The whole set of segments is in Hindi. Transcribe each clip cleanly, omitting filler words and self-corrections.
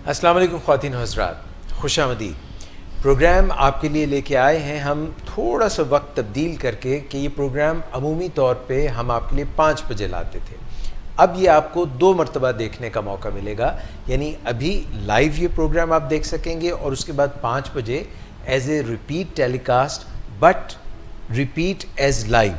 अस्सलाम वालेकुम ख़वातीन हज़रात, खुशामदीद। प्रोग्राम आपके लिए लेके आए हैं हम थोड़ा सा वक्त तब्दील करके कि ये प्रोग्राम अमूमी तौर पे हम आपके लिए 5 बजे लाते थे। अब ये आपको 2 मरतबा देखने का मौका मिलेगा, यानी अभी लाइव ये प्रोग्राम आप देख सकेंगे और उसके बाद 5 बजे as a repeat telecast, but repeat as live.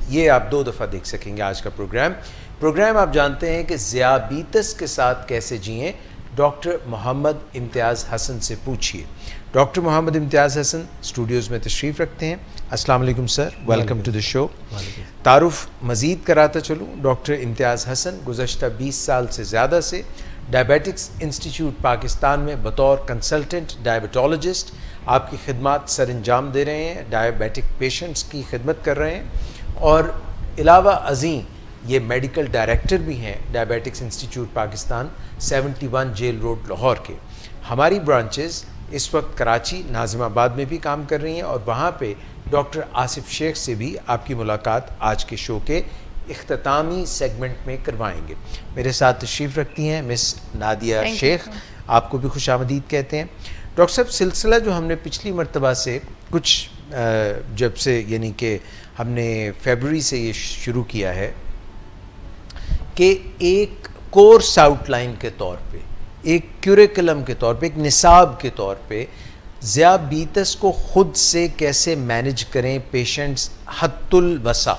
ये आप 2 दफ़ा देख सकेंगे आज का प्रोग्राम आप जानते हैं कि ज़ियाबीतस के साथ कैसे जिएँ, डॉक्टर मोहम्मद इम्तियाज़ हसन से पूछिए। डॉक्टर मोहम्मद इम्तियाज़ हसन स्टूडियोज़ में तशरीफ़ रखते हैं। अस्सलाम वालेकुम sir, welcome to the show. तारुफ मज़ीद कराता चलूँ, डॉक्टर इम्तियाज़ हसन गुज़श्ता 20 साल से ज़्यादा से डायबिटिक्स इंस्टीट्यूट पाकिस्तान में बतौर कंसल्टेंट डायबिटोलॉजिस्ट आपकी खिदमत सर अंजाम दे रहे हैं, डायबिटिक पेशेंट्स की खिदमत कर रहे हैं और अलावा अज़ीं ये मेडिकल डायरेक्टर भी हैं diabetics institute Pakistan 71 jail road Lahore के। हमारी ब्रांचेस इस वक्त कराची, नाज़िमाबाद में भी काम कर रही हैं और वहाँ पे डॉक्टर आसिफ शेख से भी आपकी मुलाकात आज के शो के इख्तितामी सेगमेंट में करवाएंगे। मेरे साथ तशरीफ़ रखती हैं मिस नादिया शेख, आपको भी खुशामदीद कहते हैं। डॉक्टर साहब, सिलसिला जो हमने पिछली मरतबा से कुछ जब से यानी कि हमने फरवरी से ये शुरू किया है कि एक कोर्स आउटलाइन के तौर पे, एक क्यूरिकुलम के तौर पे, एक निसाब के तौर पे ज़ियाबीतस को ख़ुद से कैसे मैनेज करें पेशेंट्स हद्दुल वसा,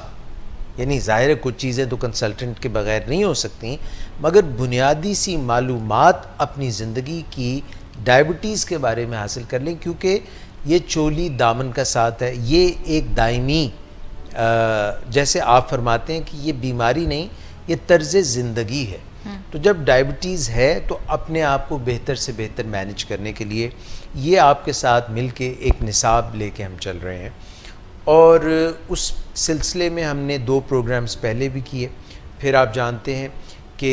यानी ज़ाहिर है कुछ चीज़ें तो कंसल्टेंट के बग़ैर नहीं हो सकती, मगर बुनियादी सी मालूमात अपनी ज़िंदगी की डायबिटीज़ के बारे में हासिल कर लें, क्योंकि ये चोली दामन का साथ है। ये एक दायमी जैसे आप फरमाते हैं कि ये बीमारी नहीं, ये तर्ज़ ज़िंदगी है। तो जब डायबिटीज़ है तो अपने आप को बेहतर से बेहतर मैनेज करने के लिए ये आपके साथ मिलके एक निसाब लेके हम चल रहे हैं और उस सिलसिले में हमने 2 प्रोग्राम्स पहले भी किए। फिर आप जानते हैं कि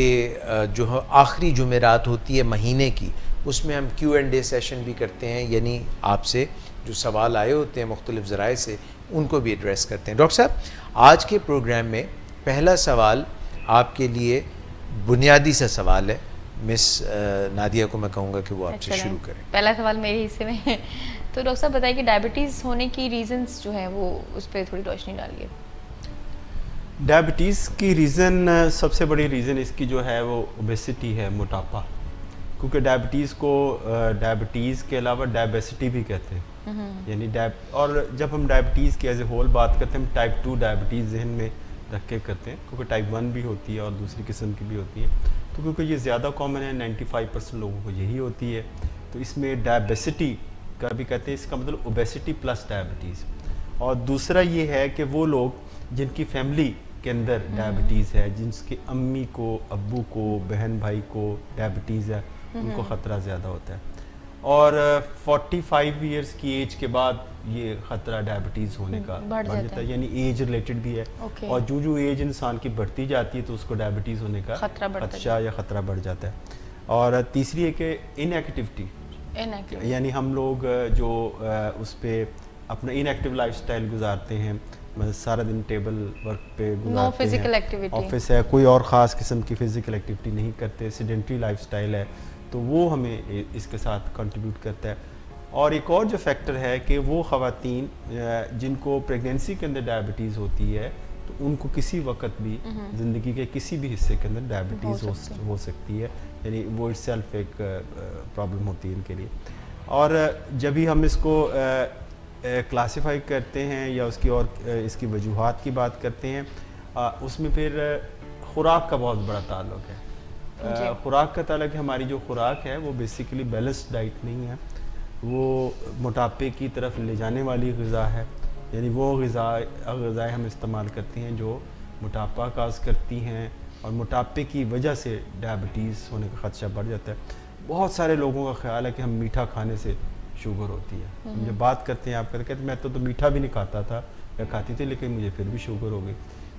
जो आखिरी जुमेरात होती है महीने की, उसमें हम Q&A सेशन भी करते हैं, यानी आपसे जो सवाल आए होते हैं मुख्तलिफ़ ज़राए से उनको भी एड्रेस करते हैं। डॉक्टर साहब, आज के प्रोग्राम में पहला सवाल आपके लिए बुनियादी सा सवाल है। मिस नादिया को मैं कहूँगा कि वो आपसे शुरू करें। पहला सवाल मेरे हिस्से में है, तो डॉक्टर साहब बताइए कि डायबिटीज़ होने की रीजंस जो हैं वो उस पर थोड़ी रोशनी डालिए। डायबिटीज़ की रीज़न, सबसे बड़ी रीज़न इसकी जो है वो ओबेसिटी है, मोटापा। क्योंकि डायबिटीज़ को डायबिटीज़ के अलावा डायबिसिटी भी कहते हैं, यानी और जब हम डायबिटीज़ की एज ए होल बात करते हैं, हम टाइप 2 डायबिटीज़ जहन में रख के करते हैं, क्योंकि टाइप 1 भी होती है और दूसरी किस्म की भी होती है। तो क्योंकि ये ज़्यादा कॉमन है, 95% लोगों को यही होती है, तो इसमें डायबिसिटी का भी कहते हैं, इसका मतलब ओबेसिटी प्लस डायबिटीज़। और दूसरा ये है कि वो लोग जिनकी फैमिली के अंदर डायबिटीज़ है, जिनके अम्मी को, अब्बू को, बहन भाई को डायबिटीज़ है, उनको ख़तरा ज़्यादा होता है। और 45 ईयर्स की एज के बाद ये ख़तरा डायबिटीज़ होने का बढ़ जाता है, यानी एज रिलेटेड भी है। और जो एज इंसान की बढ़ती जाती है तो उसको डायबिटीज़ होने का खदशा या ख़तरा बढ़ जाता है। और तीसरी है कि इनएक्टिविटी, यानी हम लोग जो उस पर अपना इनएक्टिव लाइफस्टाइल गुजारते हैं, मतलब सारा दिन टेबल वर्क पे गुजारते हैं, ऑफिस है, कोई और ख़ास किस्म की फ़िज़िकल एक्टिविटी नहीं करते, सेडेंटरी लाइफस्टाइल है, तो वो हमें इसके साथ कंट्रीब्यूट करता है। और एक और जो फैक्टर है कि वो ख़वातीन जिनको प्रेगनेंसी के अंदर डायबिटीज़ होती है, तो उनको किसी वक्त भी ज़िंदगी के किसी भी हिस्से के अंदर डायबिटीज़ हो सकती है, यानी वो इटसेल्फ एक प्रॉब्लम होती है इनके लिए। और जब भी हम इसको क्लासिफाई करते हैं या उसकी और इसकी वजूहात की बात करते हैं, उसमें फिर ख़ुराक का बहुत बड़ा ताल्लुक़ है। ख़ुराक का ताल्लुक़, हमारी जो ख़ुराक है वो बेसिकली बैलेंस्ड डाइट नहीं है, वो मोटापे की तरफ ले जाने वाली ग़िज़ा है, यानी वो ग़िज़ाएँ हम इस्तेमाल करते हैं जो मोटापा काज़ करती हैं और मोटापे की वजह से डायबिटीज़ होने का ख़दशा बढ़ जाता है। बहुत सारे लोगों का ख्याल है कि हम मीठा खाने से शुगर होती है। हम जब बात करते हैं, आप कहते हैं मैं तो मीठा भी नहीं खाता था या खाती थी, लेकिन मुझे फिर भी शुगर हो गई।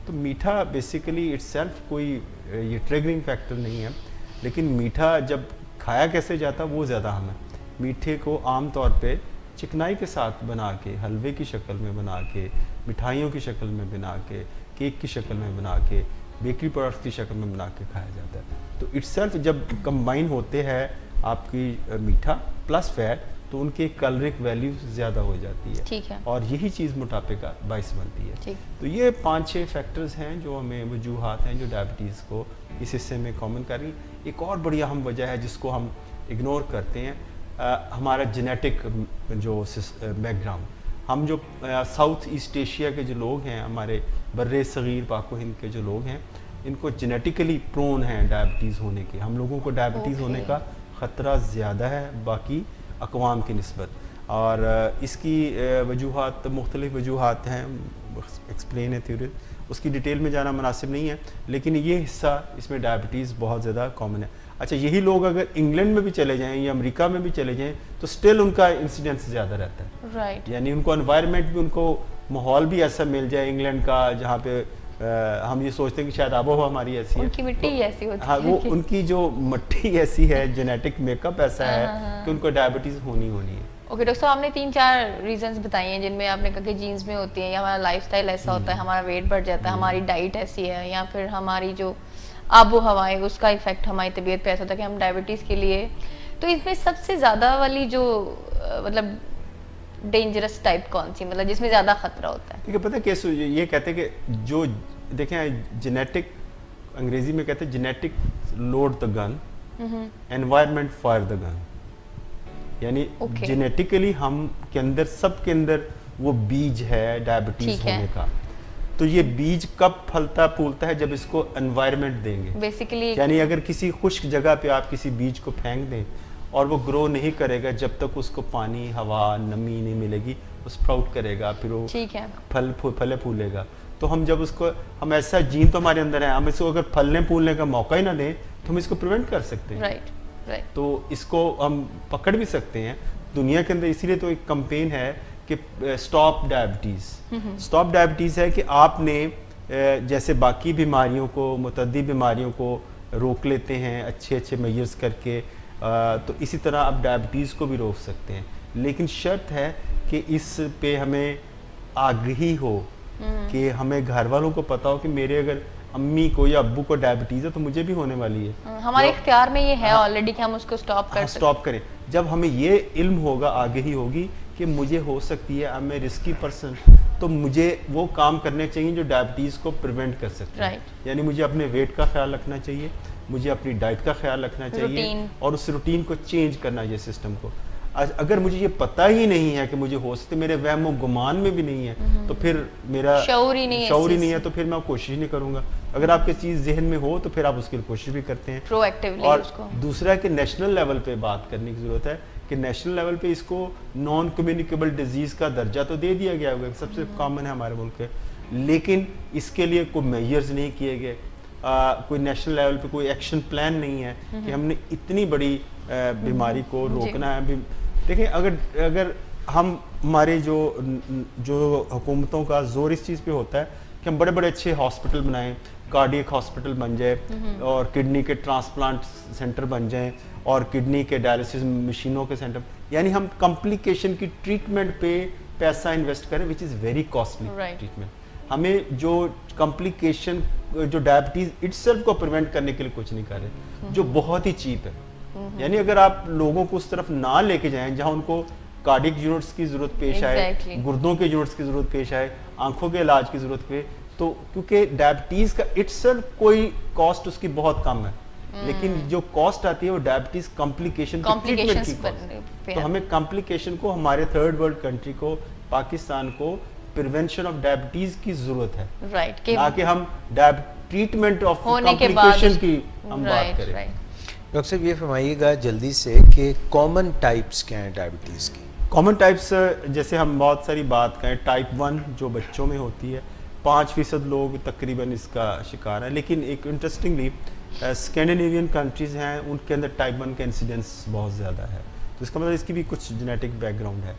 तो मीठा बेसिकली इटसेल्फ कोई ये ट्रिगरिंग फैक्टर नहीं है, लेकिन मीठा जब खाया कैसे जाता वो ज़्यादा अहम है। मीठे को आम तौर पे चिकनाई के साथ बना के, हलवे की शक्ल में बना के, मिठाइयों की शक्ल में बना के, केक की शक्ल में बना के, बेकरी प्रोडक्ट्स की शक्ल में बना के खाया जाता है। तो इटसेल्फ जब कंबाइन होते हैं आपकी मीठा प्लस फैट, तो उनकी कैलोरिक वैल्यू ज़्यादा हो जाती है। ठीक है। और यही चीज़ मोटापे का बायस बनती है। ठीक। तो ये 5-6 फैक्टर्स हैं जो हमें वजूहात हैं जो डायबिटीज़ को इस हिस्से में कॉमन कर रही। एक और बड़ी अहम वजह है जिसको हम इग्नोर करते हैं, हमारा जेनेटिक जो बैकग्राउंड। हम जो साउथ ईस्ट एशिया के जो लोग हैं, हमारे बर्रे सगीर पाको हिंद के जो लोग हैं, इनको जेनेटिकली प्रोन हैं डायबिटीज़ होने के। हम लोगों को डायबिटीज़ होने का ख़तरा ज़्यादा है बाकी अक़वाम की निस्बत। और इसकी वजूहात मुख्तलिफ़ वजूहात हैं, एक्सप्लेन है थ्योरी, उसकी डिटेल में जाना मुनासिब नहीं है, लेकिन ये हिस्सा इसमें डायबिटीज़ बहुत ज़्यादा कॉमन है। अच्छा, यही लोग अगर इंग्लैंड में भी चले जाएं या अमेरिका में भी चले जाएं तो स्टिल उनका इंसिडेंस ज़्यादा रहता है। राइट। यानी उनको एनवायरनमेंट भी, उनको माहौल भी ऐसा मिल जाए इंग्लैंड का जहाँ पे हम ये सोचते हैं कि शायद आबो हमारी ऐसी है, उनकी मिट्टी ऐसी होती है। हाँ, वो उनकी जो मिट्टी ऐसी है, जेनेटिक मेकअप ऐसा है कि उनको डायबिटीज़ होनी है। ओके डॉक्टर साहब, आपने 3-4 रीजंस बताए हैं जिनमें आपने कहा कि जीन्स में होती है, या हमारा लाइफस्टाइल ऐसा होता है, हमारा वेट बढ़ जाता है, हमारी डाइट ऐसी है, या फिर हमारी जो आबो हवा है उसका इफेक्ट हमारी तबीयत पे ऐसा होता है कि हम डायबिटीज़ के लिए। तो इसमें सबसे ज़्यादा वाली जो मतलब डेंजरस टाइप कौन सी, मतलब जिसमें ज़्यादा खतरा होता है? ठीक है, पता है कैसे ये कहते हैं कि जो देखें जेनेटिक, अंग्रेजी में कहते हैं genetic load the gun, environment fire the gun. यानी जेनेटिकली हम के अंदर, सब के अंदर वो बीज है डायबिटीज होने का। तो ये बीज कब फलता फूलता है? जब इसको एनवायरनमेंट देंगे बेसिकली। यानी अगर किसी खुश्क जगह पे आप किसी बीज को फेंक दें और वो ग्रो नहीं करेगा जब तक उसको पानी, हवा, नमी नहीं मिलेगी, वो स्प्राउट करेगा, फिर वो फले फूलेगा। तो हम जब उसको, हम ऐसा जीन तो हमारे अंदर है, हम इसको अगर फलने फूलने का मौका ही ना दें तो हम इसको प्रिवेंट कर सकते हैं। राइट। तो इसको हम पकड़ भी सकते हैं दुनिया के अंदर। इसीलिए तो एक कैंपेन है कि स्टॉप डायबिटीज़। स्टॉप डायबिटीज़ है कि आपने जैसे बाकी बीमारियों को, मुतअद्दी बीमारियों को रोक लेते हैं अच्छे मेजर्स करके, तो इसी तरह आप डायबिटीज़ को भी रोक सकते हैं। लेकिन शर्त है कि इस पे हमें आगाही हो, कि हमें घर वालों को पता हो कि मेरे अगर अम्मी को या अब्बू को डायबिटीज़ है तो मुझे भी होने वाली है। हमारे इख्तियार में ये है ऑलरेडी कि हम उसको स्टॉप करें। जब हमें ये इल्म होगा, आगाही होगी कि मुझे हो सकती है, अब मैं रिस्की पर्सन, तो मुझे वो काम करने चाहिए जो डायबिटीज़ को प्रिवेंट कर सकते हैं। यानी मुझे अपने वेट का ख्याल रखना चाहिए, मुझे अपनी डाइट का ख्याल रखना चाहिए और उस रूटीन को चेंज करना चाहिए, सिस्टम को। अगर मुझे ये पता ही नहीं है कि मुझे हो सकते, मेरे वहम व गुमान में भी नहीं है, तो फिर मेरा शऊर ही नहीं है, तो फिर मैं कोशिश नहीं करूंगा। अगर आपकी चीज़ जहन में हो तो फिर आप उसकी कोशिश भी करते हैं प्रोएक्टिवली। और दूसरा कि नेशनल लेवल पे बात करने की ज़रूरत है कि नेशनल लेवल पे इसको नॉन कम्युनिकेबल डिजीज़ का दर्जा तो दे दिया गया होगा, सबसे कॉमन है हमारे मुल्क के, लेकिन इसके लिए कोई मेजर्स नहीं किए गए, कोई नेशनल लेवल पे कोई एक्शन प्लान नहीं है कि हमने इतनी बड़ी बीमारी को रोकना है। देखिए, अगर हम, हमारे जो हुकूमतों का जोर इस चीज़ पे होता है कि हम बड़े बड़े अच्छे हॉस्पिटल बनाएं, कार्डियक हॉस्पिटल बन जाए और किडनी के ट्रांसप्लांट सेंटर बन जाएं और किडनी के डायलिसिस मशीनों के सेंटर, यानी हम कॉम्प्लिकेशन की ट्रीटमेंट पे पैसा इन्वेस्ट करें, which is very costly treatment. हमें जो कॉम्प्लिकेशन, जो डायबिटीज़ इटसेल्फ को प्रिवेंट करने के लिए कुछ नहीं कर रहे, जो बहुत ही चीप है। यानी अगर आप लोगों को उस तरफ ना लेके जाएं जहां उनको कार्डियक यूनिट्स की जरूरत पेश आए, गुर्दों के यूनिट्स की जरूरत पेश आए, आंखों के इलाज की जरूरत पे, तो क्योंकि डायबिटीज का इटसेल्फ कोई कॉस्ट उसकी बहुत कम है, लेकिन जो कॉस्ट आती है वो डायबिटीज कॉम्प्लिकेशन की। तो हमें कॉम्प्लिकेशन को, हमारे थर्ड वर्ल्ड कंट्री को, पाकिस्तान को प्रिवेंशन ऑफ डायबिटीज की जरूरत है, ना कि हम ट्रीटमेंट ऑफ कॉम्प्लिकेशन की हम बात करें। डॉक्टर साहब, ये फरमाइएगा जल्दी से कि कॉमन टाइप्स क्या हैं डायबिटीज़ की? कॉमन टाइप्स, जैसे हम बहुत सारी बात करें, टाइप 1 जो बच्चों में होती है, 5% लोग तकरीबन इसका शिकार है, लेकिन एक इंटरेस्टिंगली स्कैंडिनेवियन कंट्रीज़ हैं, उनके अंदर टाइप 1 का इंसिडेंस बहुत ज़्यादा है, तो इसका मतलब इसकी भी कुछ जेनेटिक बैकग्राउंड है।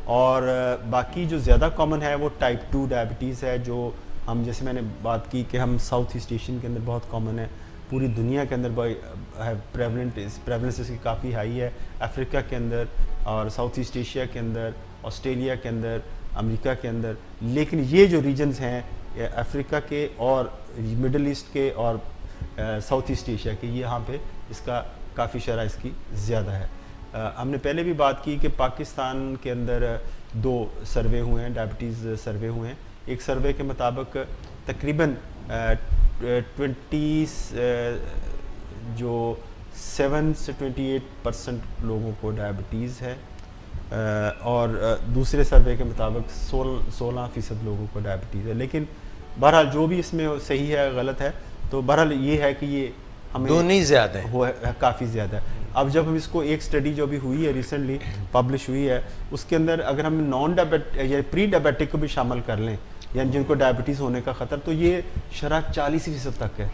और बाकी जो ज़्यादा कॉमन है वो टाइप 2 डायबिटीज़ है, जो हम, जैसे मैंने बात की कि हम साउथ ईस्ट एशियन के अंदर बहुत कॉमन है, पूरी दुनिया के अंदर प्रेवलेंस इसकी काफ़ी हाई है, अफ्रीका के अंदर और साउथ ईस्ट एशिया के अंदर, ऑस्ट्रेलिया के अंदर, अमेरिका के अंदर। लेकिन ये जो रीजन्स हैं अफ्रीका के और मिडल ईस्ट के और साउथ ईस्ट एशिया के, ये यहाँ पे इसका काफ़ी शरह इसकी ज़्यादा है। हमने पहले भी बात की कि पाकिस्तान के अंदर 2 सर्वे हुए हैं, डायबिटीज़ सर्वे हुए हैं। एक सर्वे के मुताबिक तकरीबन 7 से 28% लोगों को डायबिटीज़ है, और दूसरे सर्वे के मुताबिक 16% लोगों को डायबिटीज़ है। लेकिन बहरहाल जो भी इसमें सही है गलत है, तो बहरहाल ये है कि ये हमें दोनों ही ज़्यादा है, काफ़ी ज़्यादा है। अब जब हम इसको एक स्टडी जो भी हुई है रिसेंटली पब्लिश हुई है, उसके अंदर अगर हम नॉन डायबिटिक या प्री डायबिटिक को भी शामिल कर लें, यानी जिनको डायबिटीज़ होने का ख़तरा, तो ये शरह 40% तक है।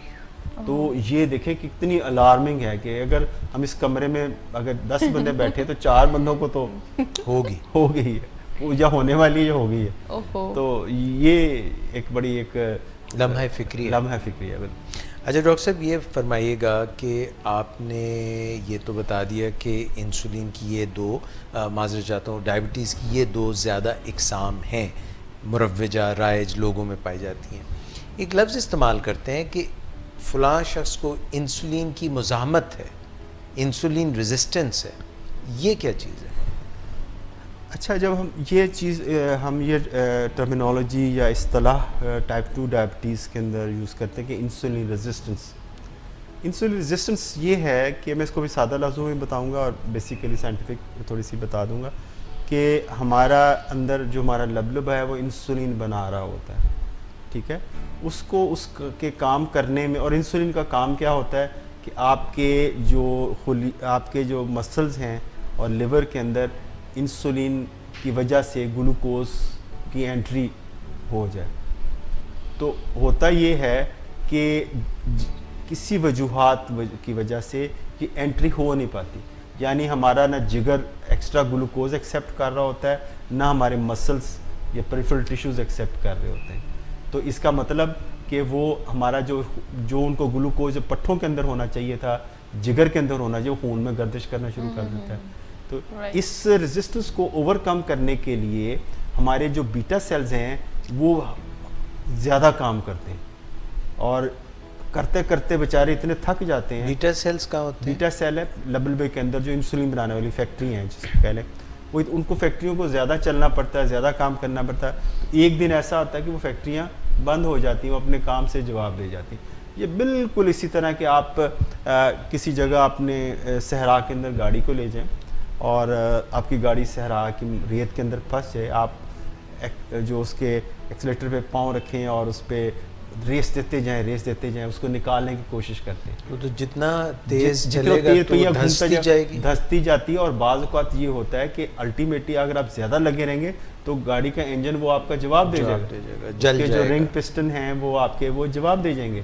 तो ये देखें कि कितनी अलार्मिंग है कि अगर हम इस कमरे में अगर 10 बंदे बैठे तो 4 बंदों को तो हो गई है, वो या होने वाली है, हो गई है। तो ये एक बड़ी एक लम्हा फिक्री है। अच्छा डॉक्टर साहब, ये फरमाइएगा कि आपने ये तो बता दिया कि इंसुलिन की ये 2 माज़रत चाहता हूँ, डायबिटीज़ की ये 2 ज़्यादा इकसाम हैं, मुरव्वजा राइज लोगों में पाई जाती हैं। एक लफ्ज़ इस्तेमाल करते हैं कि फ़लाँ शख्स को इंसुलिन की मुज़ाहमत है, इंसुलिन रेजिस्टेंस है, ये क्या चीज़ है? अच्छा, जब हम ये टर्मिनोलॉजी या इस्तिलाह टाइप 2 डायबिटीज़ के अंदर यूज़ करते हैं कि इंसुलिन रेजिस्टेंस ये है कि मैं इसको भी सादा लफ्ज़ों में बताऊंगा और बेसिकली साइंटिफिक थोड़ी सी बता दूंगा कि हमारा अंदर जो हमारा लबलब है वो इंसुलिन बना रहा होता है, ठीक है। उसको उसके काम करने में, और इंसुलिन का काम क्या होता है कि आपके जो मसल्स हैं और लिवर के अंदर इंसुलिन की वजह से ग्लूकोज की एंट्री हो जाए। तो होता ये है कि किसी वजूहात की वजह से ये एंट्री हो नहीं पाती, यानी हमारा ना जिगर एक्स्ट्रा ग्लूकोज एक्सेप्ट कर रहा होता है, ना हमारे मसल्स या पेरिफेरल टिश्यूज़ एक्सेप्ट कर रहे होते हैं। तो इसका मतलब कि वो हमारा जो उनको ग्लूकोज पट्ठों के अंदर होना चाहिए था, जिगर के अंदर होना चाहिए, वो खून में गर्दिश करना शुरू कर देता है। तो इस रेजिस्टेंस को ओवरकम करने के लिए हमारे जो बीटा सेल्स हैं वो ज़्यादा काम करते हैं, और करते करते बेचारे इतने थक जाते हैं। बीटा सेल्स का होता है? बीटा सेल है लबलबे के अंदर जो इंसुलिन बनाने वाली फैक्ट्री हैं, जिसको कह लें, वो उनको फैक्ट्रियों को ज़्यादा चलना पड़ता है, ज़्यादा काम करना पड़ता है। एक दिन ऐसा होता है कि वो फैक्ट्रियाँ बंद हो जाती हैं, वो अपने काम से जवाब दे जाती हैं। ये बिल्कुल इसी तरह कि आप किसी जगह अपने सहरा के अंदर गाड़ी को ले जाएं और आपकी गाड़ी सहरा की रेत के अंदर फंस जाए, आप जो उसके एक्सीलेटर पे पाँव रखें और उस पर रेस देते जाएं, उसको निकालने की कोशिश करते हैं। तो जितना तेज चलेगा तो धंसती जाएगी, धंसती जाती है। और बाज़ औक़ात ये होता है कि अल्टीमेटली अगर आप ज़्यादा लगे रहेंगे तो गाड़ी का इंजन वो आपका जवाब दे जाएगा, जल जाएगा। जो रिंग पिस्टन हैं वो जवाब दे जाएंगे,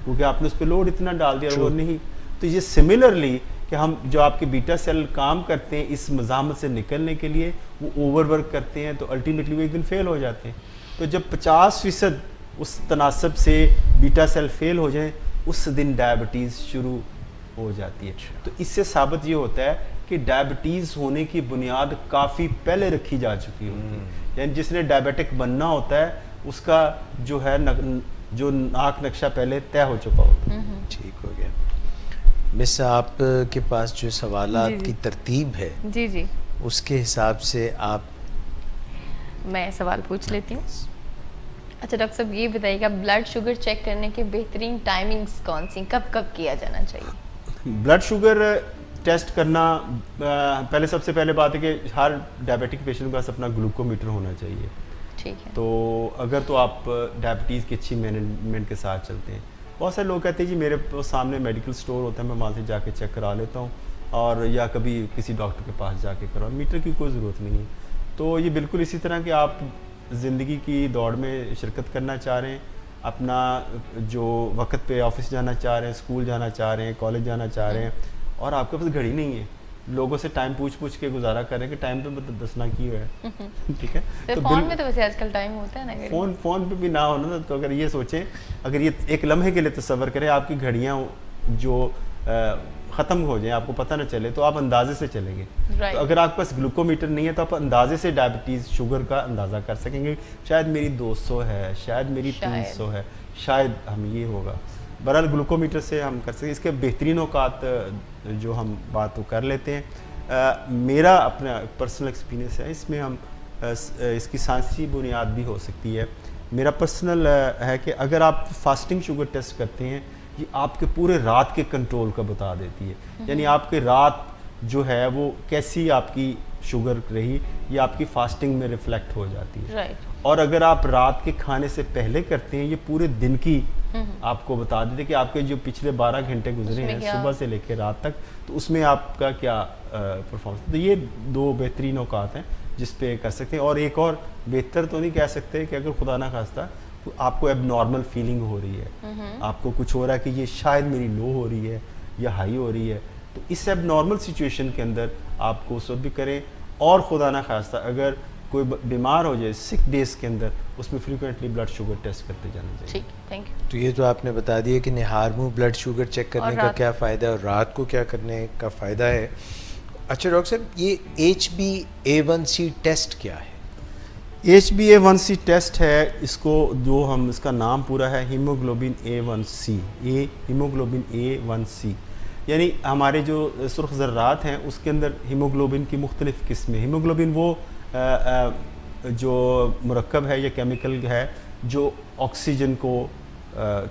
क्योंकि आपने उस पर लोड इतना डाल दिया वो नहीं। तो ये सिमिलरली कि हम जो आपके बीटा सेल काम करते हैं इस मज़ामत से निकलने के लिए, वो ओवरवर्क करते हैं, तो अल्टीमेटली वो एक दिन फेल हो जाते हैं। तो जब 50% उस तनासब से बीटा सेल फेल हो जाए, उस दिन डायबिटीज़ शुरू हो जाती है। तो इससे साबित ये होता है कि डायबिटीज़ होने की बुनियाद काफ़ी पहले रखी जा चुकी होती है, यानी जिसने डायबिटिक बनना होता है उसका जो है जो नाक नक्शा पहले तय हो चुका होता है। ठीक हो गया। मिस, आप के पास जो सवालात की तरतीब है जी उसके हिसाब से आप, मैं सवाल पूछ लेती हूँ। अच्छा डॉक्टर साहब, ये बताइएगा ब्लड शुगर चेक करने के बेहतरीन टाइमिंग्स कौन सी, कब कब किया जाना चाहिए? ब्लड शुगर टेस्ट करना, पहले सबसे पहले बात है कि हर डायबिटिक पेशेंट के पास अपना ग्लूकोमीटर होना चाहिए। ठीक है। तो अगर तो आप डायबिटीज़ की अच्छी मैनेजमेंट के साथ चलते हैं, बहुत सारे लोग कहते हैं जी मेरे सामने मेडिकल स्टोर होता है, मैं वहाँ से जाके चेक करा लेता हूँ, और या कभी किसी डॉक्टर के पास जाके कराओ, मीटर की कोई ज़रूरत नहीं है। तो ये बिल्कुल इसी तरह कि आप ज़िंदगी की दौड़ में शिरकत करना चाह रहे हैं, अपना जो वक्त पे ऑफिस जाना चाह रहे हैं, स्कूल जाना चाह रहे हैं, कॉलेज जाना चाह रहे हैं, और आपके पास घड़ी नहीं है, लोगों से टाइम पूछ के गुजारा कर रहे हैं कि टाइम पे मतलब दसना क्यों है। ठीक है। तो फोन में तो वैसे आजकल टाइम होता है ना, फोन पे भी ना हो ना, तो अगर ये सोचें, अगर ये एक लम्हे के लिए तसव्वुर करें आपकी घड़ियाँ जो ख़त्म हो जाए, आपको पता ना चले, तो आप अंदाजे से चलेंगे। तो अगर आपके पास ग्लूकोमीटर नहीं है तो आप अंदाजे से डायबिटीज़ शुगर का अंदाज़ा कर सकेंगे, शायद मेरी 200 है, शायद मेरी 300 है, शायद हम ये होगा। बहरहाल ग्लूकोमीटर से हम कर सकते हैं। इसके बेहतरीन औकात जो हम बात वो कर लेते हैं। मेरा अपना पर्सनल एक्सपीरियंस है, इसमें हम इसकी साइंसी बुनियाद भी हो सकती है। मेरा पर्सनल है कि अगर आप फास्टिंग शुगर टेस्ट करते हैं, ये आपके पूरे रात के कंट्रोल का बता देती है, यानी आपके रात जो है वो कैसी आपकी शुगर रही, ये आपकी फास्टिंग में रिफ्लेक्ट हो जाती है। और अगर आप रात के खाने से पहले करते हैं, ये पूरे दिन की आपको बता देते कि आपके जो पिछले 12 घंटे गुजरे हैं सुबह से लेकर रात तक, तो उसमें आपका क्या परफॉर्मेंस। तो ये 2 बेहतरीन औकात हैं जिस पे कर सकते हैं। और एक और बेहतर तो नहीं कह सकते कि अगर खुदा ना खास्ता आपको एबनॉर्मल फीलिंग हो रही है, आपको कुछ हो रहा है कि ये शायद मेरी लो हो रही है या हाई हो रही है, तो इस एबनॉर्मल सिचुएशन के अंदर आपको उस वक्त भी करें। और खुदा ना खास्ता अगर कोई बीमार हो जाए सिक डेज के अंदर, उसमें फ्रीक्वेंटली ब्लड शुगर टेस्ट करते जाना चाहिए। ठीक, थैंक यू। तो ये तो आपने बता दिया कि निहार मुँह ब्लड शुगर चेक करने का क्या फ़ायदा है और रात को क्या करने का फ़ायदा है। अच्छा डॉक्टर साहब, ये HbA1c टेस्ट क्या है? HbA1c टेस्ट है, इसको जो हम इसका नाम पूरा है हीमोग्लोबिन A1c, हीमोग्लोबिन A1c, यानी हमारे जो सुर्ख ज़र्रात हैं उसके अंदर हीमोग्लोबिन की मुख्तलिफ़ किस्में। हीमोग्लोबिन वो जो मुरक्कब है या केमिकल है जो ऑक्सीजन को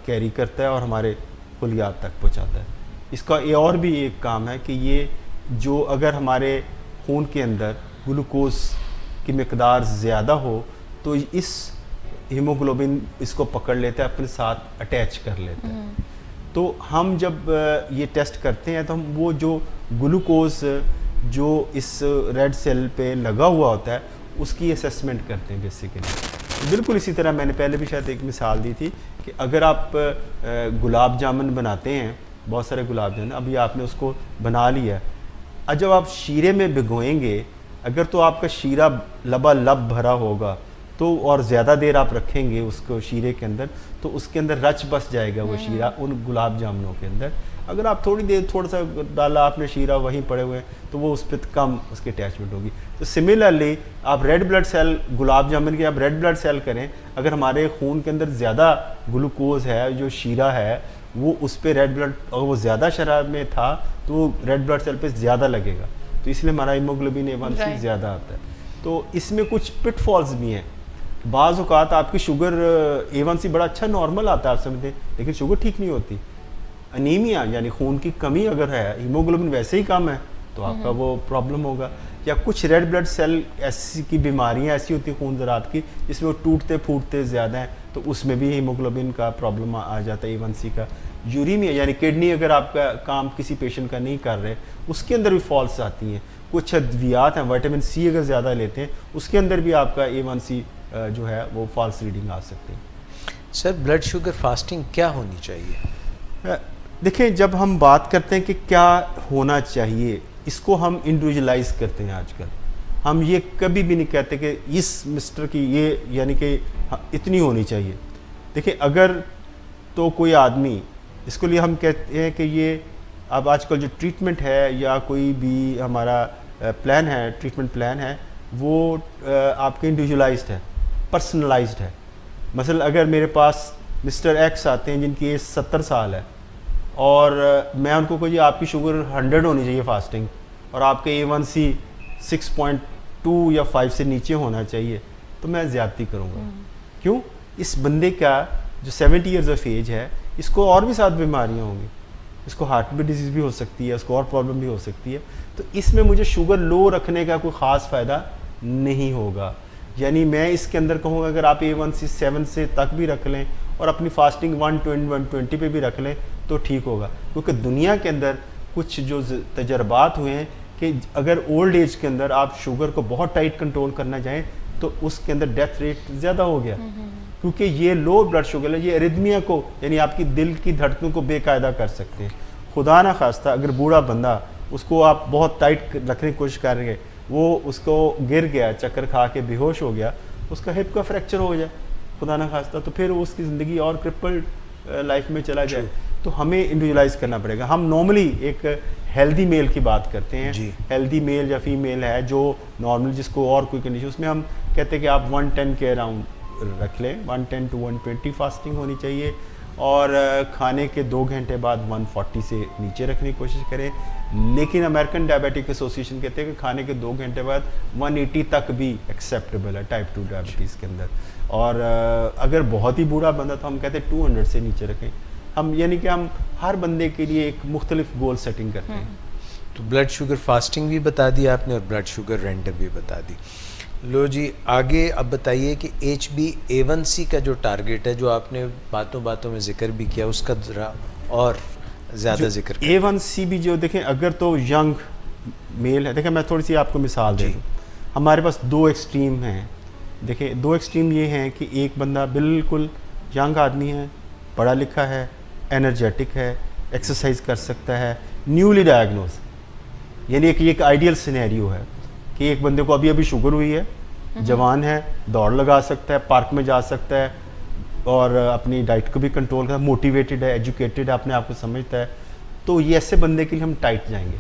कैरी करता है और हमारे खुलियात तक पहुंचाता है। इसका ये और भी एक काम है कि ये जो अगर हमारे खून के अंदर ग्लूकोज की मिकदार ज़्यादा हो तो इस हीमोग्लोबिन इसको पकड़ लेता है, अपने साथ अटैच कर लेता है। तो हम जब ये टेस्ट करते हैं तो हम वो जो ग्लूकोज जो इस रेड सेल पे लगा हुआ होता है उसकी असेसमेंट करते हैं बेसिकली। बिल्कुल इसी तरह मैंने पहले भी शायद एक मिसाल दी थी कि अगर आप गुलाब जामुन बनाते हैं, बहुत सारे गुलाब जामुन, अभी आपने उसको बना लिया, और जब आप शीरे में भिगोएंगे, अगर तो आपका शीरा लबालब भरा होगा तो और ज़्यादा देर आप रखेंगे उसको शीरे के अंदर तो उसके अंदर रच बस जाएगा वो शीरा उन गुलाब जामुनों के अंदर। अगर आप थोड़ी देर थोड़ा सा डाला आपने शीरा वहीं पड़े हुए तो वो उस पर कम उसकी अटैचमेंट होगी। तो सिमिलरली आप red blood cell gulab jamun के आप रेड ब्लड सेल करें, अगर हमारे खून के अंदर ज़्यादा ग्लूकोज है, जो शीरा है वो उस पर रेड ब्लड, अगर वो ज़्यादा शराब में था तो वो रेड ब्लड सेल पे ज़्यादा लगेगा, तो इसलिए हमारा हीमोग्लोबिन A1c ज़्यादा आता है। तो इसमें कुछ पिटफॉल्स भी हैं। बाज़ औक़ात आपकी शुगर A1c बड़ा अच्छा नॉर्मल आता है आप समझते हैं, लेकिन शुगर ठीक नहीं होती। अनीमिया यानी खून की कमी अगर है, हीमोग्लोबिन वैसे ही कम है तो आपका वो प्रॉब्लम होगा। या कुछ रेड ब्लड सेल ऐसी की बीमारियां ऐसी होती हैं खून ज़रात की जिसमें वो टूटते फूटते ज़्यादा हैं, तो उसमें भी हीमोग्लोबिन का प्रॉब्लम आ जाता है A1c का। यूरीमिया यानी किडनी अगर आपका काम किसी पेशेंट का नहीं कर रहे, उसके अंदर भी फॉल्स आती हैं। कुछ अद्वियात हैं, विटामिन C अगर ज़्यादा लेते हैं उसके अंदर भी आपका A1c जो है वो फॉल्स रीडिंग आ सकती है। सर ब्लड शुगर फास्टिंग क्या होनी चाहिए? देखिए, जब हम बात करते हैं कि क्या होना चाहिए, इसको हम इंडिविजुअलाइज करते हैं आजकल। हम ये कभी भी नहीं कहते कि इस मिस्टर की ये यानी कि इतनी होनी चाहिए। देखिए, अगर तो कोई आदमी, इसको लिए हम कहते हैं कि ये अब आजकल जो ट्रीटमेंट है या कोई भी हमारा प्लान है, ट्रीटमेंट प्लान है, वो आपके इंडिविजुअलाइज्ड है, पर्सनलाइज्ड है। मसलन अगर मेरे पास मिस्टर एक्स आते हैं जिनकी एज 70 साल है और मैं उनको कहूँ जी आपकी शुगर 100 होनी चाहिए फास्टिंग और आपके A1c 6.2 या 5 से नीचे होना चाहिए, तो मैं ज़्यादती करूँगा। क्यों? इस बंदे का जो 70 ईयर्स ऑफ एज है, इसको और भी 7 बीमारियाँ होंगी, इसको हार्ट में डिजीज़ भी हो सकती है, इसको और प्रॉब्लम भी हो सकती है। तो इसमें मुझे शुगर लो रखने का कोई ख़ास फ़ायदा नहीं होगा। यानी मैं इसके अंदर कहूँगा अगर आप A1c 7 से तक भी रख लें और अपनी फास्टिंग 120 पे भी रख लें तो ठीक होगा। क्योंकि दुनिया के अंदर कुछ जो तजर्बात हुए हैं कि अगर ओल्ड एज के अंदर आप शुगर को बहुत टाइट कंट्रोल करना चाहें तो उसके अंदर डेथ रेट ज़्यादा हो गया, क्योंकि ये लो ब्लड शुगर है, ये एरिथमिया को यानी आपकी दिल की धड़कनों को बेकायदा कर सकते हैं। खुदा ना खास्ता अगर बूढ़ा बंदा, उसको आप बहुत टाइट रखने की कोशिश कर रहे हैं, वो उसको गिर गया, चक्कर खा के बेहोश हो गया, उसका हिप का फ्रैक्चर हो जाए खुदा ना खास्ता, तो फिर उसकी ज़िंदगी और क्रिपल्ड लाइफ में चला जाए। तो हमें इंडिविजुअलाइज करना पड़ेगा। हम नॉर्मली एक हेल्दी मेल की बात करते हैं, हेल्दी मेल या फीमेल है जो नॉर्मल जिसको और कोई कंडीशन, उसमें हम कहते हैं कि आप 110 के अराउंड रख लें, 110 to 120 फास्टिंग होनी चाहिए। और खाने के 2 घंटे बाद 140 से नीचे रखने की कोशिश करें। लेकिन अमेरिकन डायबिटिक एसोसिएशन कहते हैं कि खाने के 2 घंटे बाद 180 तक भी एक्सेप्टेबल है टाइप 2 डायबिटीज़ के अंदर। और अगर बहुत ही बूढ़ा बंदा तो हम कहते हैं 200 से नीचे रखें हम, यानी कि हम हर बंदे के लिए एक मुख्तलिफ गोल सेटिंग करते हैं। तो ब्लड शुगर फास्टिंग भी बता दी आपने और ब्लड शुगर रैंडम भी बता दी। लो जी, आगे अब बताइए कि HbA1c का जो टारगेट है, जो आपने बातों बातों में जिक्र भी किया, उसका ज़रा और ज़्यादा जिक्र करें। A1c भी जो देखें, अगर तो यंग मेल है, देखें मैं थोड़ी सी आपको मिसाल दे दूँ। हमारे पास 2 एक्सट्रीम हैं। देखें 2 एक्सट्रीम ये हैं कि एक बंदा बिल्कुल यंग आदमी है, पढ़ा लिखा है, एनर्जेटिक है, एक्सरसाइज कर सकता है, न्यूली डायग्नोज, यानी एक आइडियल सिनेरियो है कि एक बंदे को अभी शुगर हुई है, जवान है, दौड़ लगा सकता है, पार्क में जा सकता है और अपनी डाइट को भी कंट्रोल करता है, मोटिवेटेड है, एजुकेटेड है, अपने आप को समझता है, तो ये ऐसे बंदे के लिए हम टाइट जाएंगे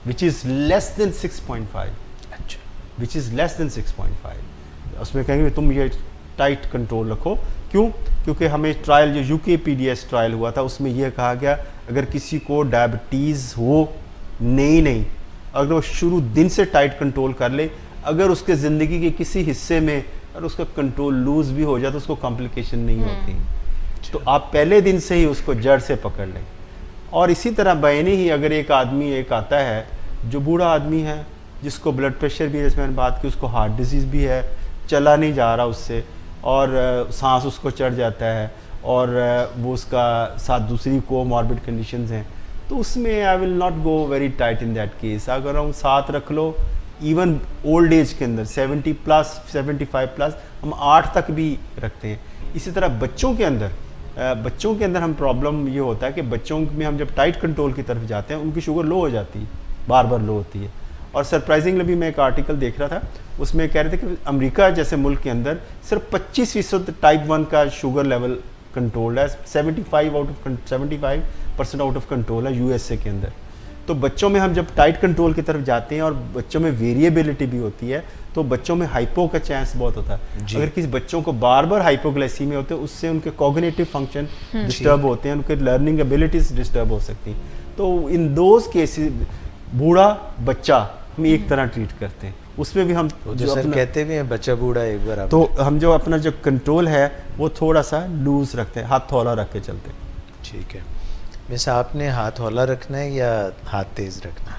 विच इज़ लेस देन 6.5। अच्छा, विच इज़ लेस देन 6.5। उसमें कहेंगे तुम ये टाइट कंट्रोल रखो। क्यों? क्योंकि हमें ट्रायल जो UKPDS ट्रायल हुआ था उसमें यह कहा गया अगर किसी को डायबिटीज़ हो नहीं, अगर वो शुरू दिन से टाइट कंट्रोल कर ले, अगर उसके ज़िंदगी के किसी हिस्से में अगर उसका कंट्रोल लूज़ भी हो जाए तो उसको कॉम्प्लिकेशन नहीं होती। तो आप पहले दिन से ही उसको जड़ से पकड़ लें। और इसी तरह बैनी ही अगर एक आदमी एक आता है जो बूढ़ा आदमी है, जिसको ब्लड प्रेशर भी है, जैसे मैंने बात की, उसको हार्ट डिजीज़ भी है, चला नहीं जा रहा उससे, और सांस उसको चढ़ जाता है, और वो उसका साथ दूसरी कोमॉर्बिड कंडीशंस हैं, तो उसमें I will not go very tight in that case. अगर हम साथ रख लो, इवन ओल्ड एज के अंदर 70 प्लस 75 प्लस हम 8 तक भी रखते हैं। इसी तरह बच्चों के अंदर हम प्रॉब्लम ये होता है कि बच्चों में हम जब टाइट कंट्रोल की तरफ जाते हैं उनकी शुगर लो हो जाती है, बार बार लो होती है। और सरप्राइजिंगली भी मैं एक आर्टिकल देख रहा था, उसमें कह रहे थे कि अमेरिका जैसे मुल्क के अंदर सिर्फ 25% टाइप 1 का शुगर लेवल कंट्रोल्ड है, 75% आउट ऑफ कंट्रोल है USA के अंदर। तो बच्चों में हम जब टाइट कंट्रोल की तरफ जाते हैं और बच्चों में वेरिएबिलिटी भी होती है, तो बच्चों में हाइपो का चांस बहुत होता है। अगर किसी बच्चों को बार बार हाइपोग्लाइसीमिया होते हैं, उससे उनके कॉग्निटिव फंक्शन डिस्टर्ब होते हैं, उनके लर्निंग एबिलिटीज डिस्टर्ब हो सकती हैं। तो इन दोज केसेस बूढ़ा बच्चा हम एक तरह ट्रीट करते हैं, उसमें भी हम जो सर कहते भी हैं बच्चा बूढ़ा एक बार, तो हम जो अपना जो कंट्रोल है वो थोड़ा सा लूज रखते हैं, हाथ हौला रख के चलते हैं। ठीक है। वैसे आपने हाथ हौला रखना है या हाथ तेज रखना है?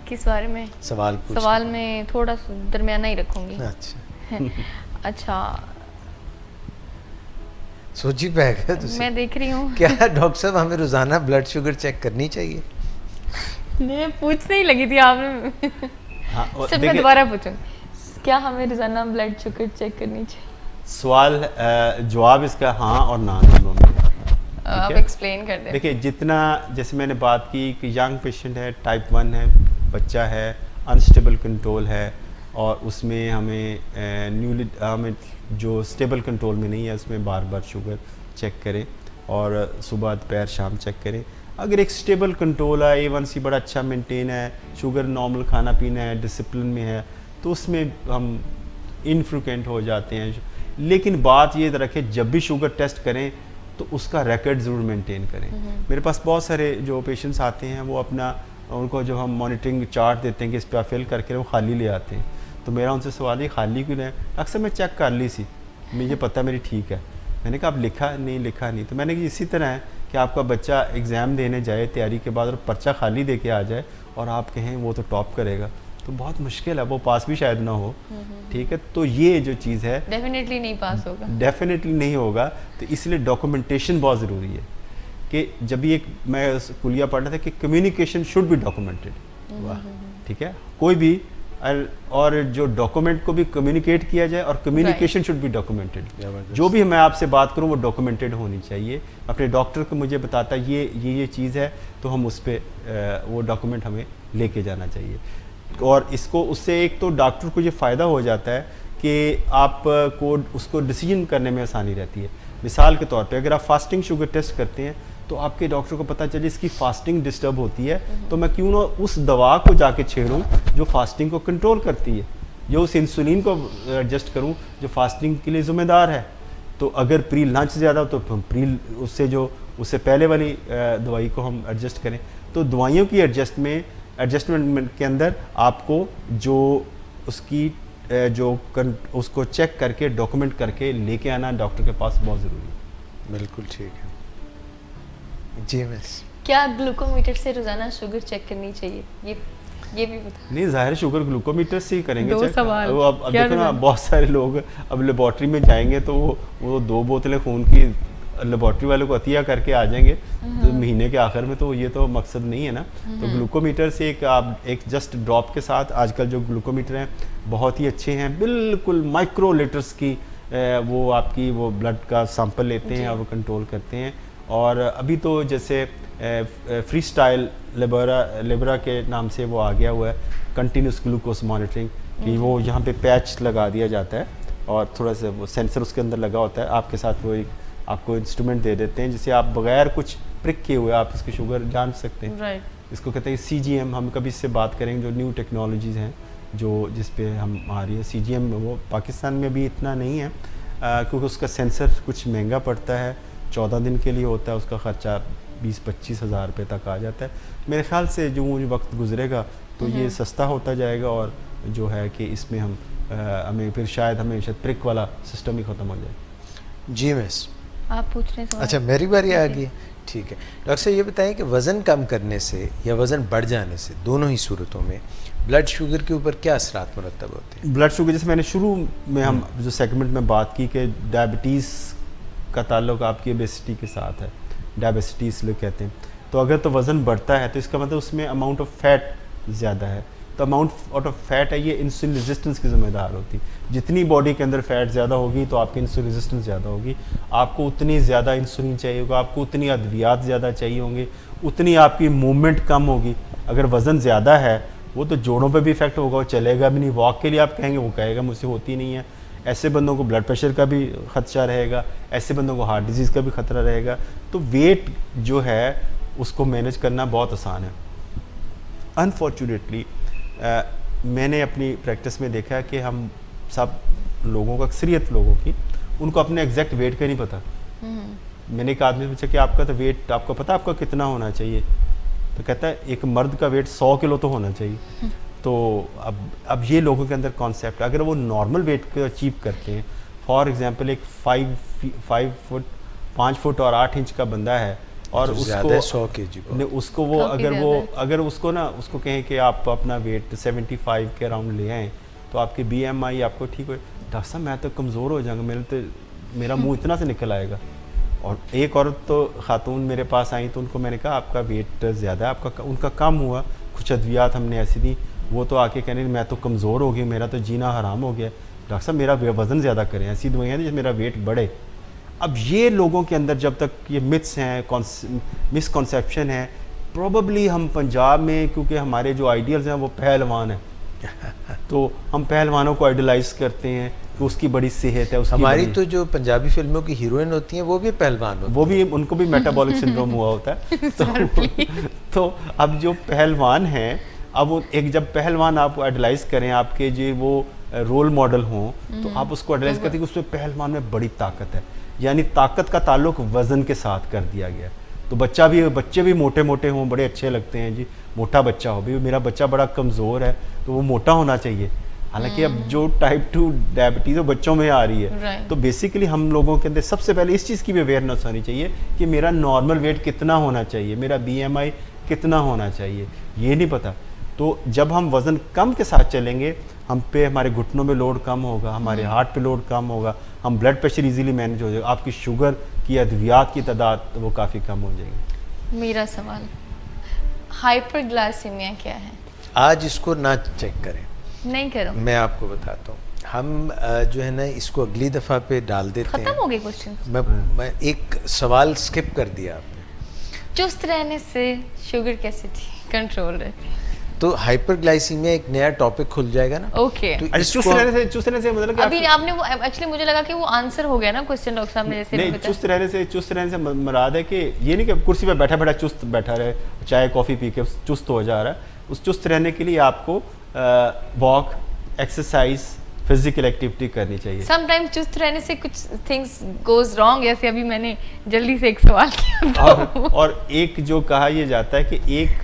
किस बारे में सवाल में थोड़ा दरमियाना ही रखूंगी। अच्छा अच्छा, सोची पे है तुसी? मैं देख रही हूँ। क्या डॉक्टर साहब हमें रोजाना ब्लड शुगर चेक करनी चाहिए? मैं पूछने ही लगी थी आपने। हाँ, सिर्फ मैं दोबारा पूछूं, क्या हमें रोजाना ब्लड शुगर चेक करनी चाहिए? सवाल जवाब इसका हाँ और ना दोनों में। आप एक्सप्लेन कर दें। देखिए, जितना जैसे मैंने बात की कि यंग पेशेंट है, टाइप 1 है, बच्चा है, अनस्टेबल कंट्रोल है, और उसमें हमें जो स्टेबल कंट्रोल में नहीं है उसमें बार बार शुगर चेक करें और सुबह दोपहर शाम चेक करें। अगर एक स्टेबल कंट्रोल है, A1C बड़ा अच्छा मेंटेन है, शुगर नॉर्मल खाना पीना है, डिसिप्लिन में है, तो उसमें हम इनफ्रिक्वेंट हो जाते हैं। लेकिन बात ये रखें, जब भी शुगर टेस्ट करें तो उसका रिकॉर्ड ज़रूर मेंटेन करें। मेरे पास बहुत सारे जो पेशेंट्स आते हैं, वो उनको जो हम मॉनिटरिंग चार्ट देते हैं कि इस पर फिल करके वो खाली ले आते हैं, तो मेरा उनसे सवाल ये खाली क्यों नहीं? अक्सर मैं चेक कर ली सी, मुझे पता मेरी ठीक है। मैंने कहा आप लिखा नहीं, तो मैंने कहा इसी तरह है कि आपका बच्चा एग्ज़ाम देने जाए तैयारी के बाद और पर्चा खाली दे के आ जाए और आप कहें वो तो टॉप करेगा, तो बहुत मुश्किल है, वो पास भी शायद ना हो। ठीक है, तो ये जो चीज़ है डेफिनेटली नहीं पास होगा, डेफिनेटली नहीं होगा। तो इसलिए डॉक्यूमेंटेशन बहुत ज़रूरी है कि जब भी मैं कुलिया पढ़ रहा था कि कम्युनिकेशन शुड बी डॉक्यूमेंटेड। वाह, ठीक है, कोई भी और जो डॉक्यूमेंट को भी कम्युनिकेट किया जाए और कम्युनिकेशन शुड बी डॉक्यूमेंटेड। जो भी मैं आपसे बात करूं वो डॉक्यूमेंटेड होनी चाहिए। अपने डॉक्टर को मुझे बताता ये चीज़ है, तो हम उस पर वो डॉक्यूमेंट हमें लेके जाना चाहिए। और इसको उससे एक तो डॉक्टर को ये फ़ायदा हो जाता है कि आपको उसको डिसीजन करने में आसानी रहती है। मिसाल के तौर पे अगर आप फास्टिंग शुगर टेस्ट करते हैं तो आपके डॉक्टर को पता चले इसकी फास्टिंग डिस्टर्ब होती है, तो मैं क्यों ना उस दवा को जाके छेड़ूं जो फास्टिंग को कंट्रोल करती है, जो उस इंसुलिन को एडजस्ट करूं जो फास्टिंग के लिए ज़िम्मेदार है। तो अगर प्री लंच ज़्यादा हो तो प्री उससे जो उससे पहले वाली दवाई को हम एडजस्ट करें। तो दवाइयों की एडजस्टमेंट के अंदर आपको जो उसकी उसको चेक करके डॉक्यूमेंट करके लेके आना डॉक्टर के पास बहुत ज़रूरी है। बिल्कुल ठीक है जी। मिस क्या ग्लूकोमीटर से रोजाना शुगर चेक करनी चाहिए, ये भी बता। नहीं, ज़ाहिर शुगर ग्लूकोमीटर से ही करेंगे चेक। अब क्या देखो ना, बहुत सारे लोग अब लेबॉर्ट्री में जाएंगे तो वो 2 बोतलें खून की लेबॉर्ट्री वाले को अतिया करके आ जाएंगे तो महीने के आखिर में, तो ये तो मकसद नहीं है ना। तो ग्लूकोमीटर से एक जस्ट ड्रॉप के साथ आजकल जो ग्लूकोमीटर हैं बहुत ही अच्छे हैं, बिल्कुल माइक्रो लीटर्स की वो आपकी वो ब्लड का सैंपल लेते हैं और वो कंट्रोल करते हैं। और अभी तो जैसे फ्री स्टाइल लेबरा के नाम से वो आ गया हुआ है कंटिन्यूस ग्लूकोज मॉनिटरिंग, कि वो यहाँ पे पैच लगा दिया जाता है और थोड़ा सा वो सेंसर उसके अंदर लगा होता है, आपके साथ वो एक आपको इंस्ट्रूमेंट दे देते हैं जिसे आप बगैर कुछ प्रिक किए हुए आप इसकी शुगर जान सकते हैं। इसको कहते हैं CGM। हम कभी इससे बात करेंगे, जो न्यू टेक्नोलॉजीज़ हैं जो जिस पे हम आ रही है। CGM वो पाकिस्तान में अभी इतना नहीं है क्योंकि उसका सेंसर कुछ महंगा पड़ता है, 14 दिन के लिए होता है, उसका ख़र्चा 20-25 हज़ार रुपये तक आ जाता है। मेरे ख्याल से जो वक्त गुजरेगा तो ये सस्ता होता जाएगा और जो है कि इसमें हमें फिर शायद हमें प्रिक वाला सिस्टम ही ख़त्म हो जाए। जी मिस आप पूछ रहे हैं? अच्छा मेरी बारी आ गई, ठीक है। डॉक्टर साहब ये बताएं कि वज़न कम करने से या वज़न बढ़ जाने से, दोनों ही सूरतों में ब्लड शुगर के ऊपर क्या असरात मुरतब होते हैं? ब्लड शुगर, जैसे मैंने शुरू में हम जो सेगमेंट में बात की कि डायबिटीज़ का ताल्लुक आपकी ओबेसिटी के साथ है, डायबिटीज़ लोग कहते हैं। तो अगर तो वज़न बढ़ता है तो इसका मतलब उसमें अमाउंट ऑफ फैट ज़्यादा है, तो अमाउंट ऑफ फैट है ये इंसुलिन रेजिस्टेंस की ज़िम्मेदार होती है। जितनी बॉडी के अंदर फैट ज़्यादा होगी तो आपकी इंसुलिन रेजिस्टेंस ज़्यादा होगी, आपको उतनी ज़्यादा इंसुलिन चाहिए होगा, आपको उतनी अद्वियात ज़्यादा चाहिए होंगे, उतनी आपकी मूवमेंट कम होगी। अगर वज़न ज़्यादा है वो तो जोड़ों पे भी इफेक्ट होगा, वो चलेगा भी नहीं। वॉक के लिए आप कहेंगे, वो कहेगा मुझसे होती नहीं है। ऐसे बंदों को ब्लड प्रेशर का भी ख़दशा रहेगा, ऐसे बंदों को हार्ट डिजीज़ का भी ख़तरा रहेगा। तो वेट जो है उसको मैनेज करना बहुत आसान है। अनफॉर्चुनेटली मैंने अपनी प्रैक्टिस में देखा है कि हम सब लोगों को, अक्सरियत लोगों की, उनको अपने एग्जैक्ट वेट का नहीं पता। मैंने एक आदमी से पूछा कि आपका तो वेट आपको पता आपका कितना होना चाहिए? तो कहता है एक मर्द का वेट 100 किलो तो होना चाहिए। तो अब ये लोगों के अंदर कॉन्सेप्ट, अगर वो नॉर्मल वेट को अचीव करते हैं, फॉर एग्जांपल एक 5 फुट और 8 इंच का बंदा है और उसको 100 kg उसको वो अगर उसको ना उसको कहें कि आप अपना वेट 75 के अराउंड ले आएँ तो आपकी BMI आपको ठीक हो। डॉक्टर साहब मैं तो कमज़ोर हो जाऊँगा, मेरा मुँह इतना से निकल आएगा। और एक औरत तो खातून मेरे पास आई तो उनको मैंने कहा आपका वेट ज़्यादा है, आपका उनका कम हुआ, कुछ अद्वियात हमने ऐसी दी, वो तो आके कहने मैं तो कमज़ोर हो गई, मेरा तो जीना हराम हो गया। डॉक्टर साहब मेरा वज़न ज़्यादा करें, ऐसी दवाइयाँ दी मेरा वेट बढ़े। अब ये लोगों के अंदर जब तक ये मिथ्स हैं, मिसकॉन्सेप्शन है, प्रोबेबली हम पंजाब में, क्योंकि हमारे जो आइडियल्स हैं वो पहलवान हैं तो हम पहलवानों को आइडलाइज करते हैं कि उसकी बड़ी सेहत है, उसकी हमारी तो जो पंजाबी फिल्मों की हीरोइन होती हैं वो भी पहलवान होती हैं, वो भी उनको भी मेटाबॉलिक सिंड्रोम हुआ होता है। तो अब जो पहलवान हैं, अब एक जब पहलवान आप आइडलाइज करें, आपके जो वो रोल मॉडल हों, तो आप उसको आइडलाइज करते हैं कि उसमें पहलवान में बड़ी ताकत है। यानी ताकत का ताल्लुक वज़न के साथ कर दिया गया। तो बच्चे भी मोटे मोटे हों, बड़े अच्छे लगते हैं जी, मोटा बच्चा हो, भी मेरा बच्चा बड़ा कमज़ोर है तो वो मोटा होना चाहिए। हालांकि अब जो टाइप 2 डायबिटीज़ बच्चों में आ रही है, तो बेसिकली हम लोगों के अंदर सबसे पहले इस चीज़ की भी अवेयरनेस होनी चाहिए कि मेरा नॉर्मल वेट कितना होना चाहिए, मेरा BMI कितना होना चाहिए, ये नहीं पता। तो जब हम वज़न कम के साथ चलेंगे, हम पे हमारे घुटनों में लोड कम होगा, हमारे हार्ट पे लोड कम होगा, हम ब्लड प्रेशर इजीली मैनेज हो जाएगा, आपकी शुगर की अद्वियात की तादाद वो काफ़ी कम हो जाएगी। मेरा सवाल, हाइपरग्लाइसेमिया क्या है? आज इसको ना चेक करें, नहीं करो, मैं आपको बताता हूँ। हम जो है ना इसको अगली दफ़ा पे डाल देते हैं। खत्म हो गए क्वेश्चन। मैं एक सवाल स्किप कर दिया आपने। चुस्त रहने से शुगर कैसे कंट्रोल रहती है? तो हाइपरग्लाइसीमिया एक नया टॉपिक खुल जाएगा ना। ओके, तो चुस्त रहने से मतलब अभी आपने वो एक्चुअली मुझे लगा कि वो आंसर हो गया ना क्वेश्चन डॉक्टर साहब ने जैसे नहीं, चुस्त रहने से मुराद है कि ये नहीं कि कुर्सी पे बैठा चुस्त बैठा रहे, चाय कॉफ़ी पी के चुस्त हो जा रहा है। उस चुस्त रहने के लिए आपको वॉक, एक्सरसाइज फिजिकल एक्टिविटी करनी चाहिए। समटाइम्स चुस्त रहने से कुछ थिंग्स गोज रॉन्ग, जैसे अभी मैंने जल्दी से एक सवाल किया और एक जो कहा यह जाता है कि एक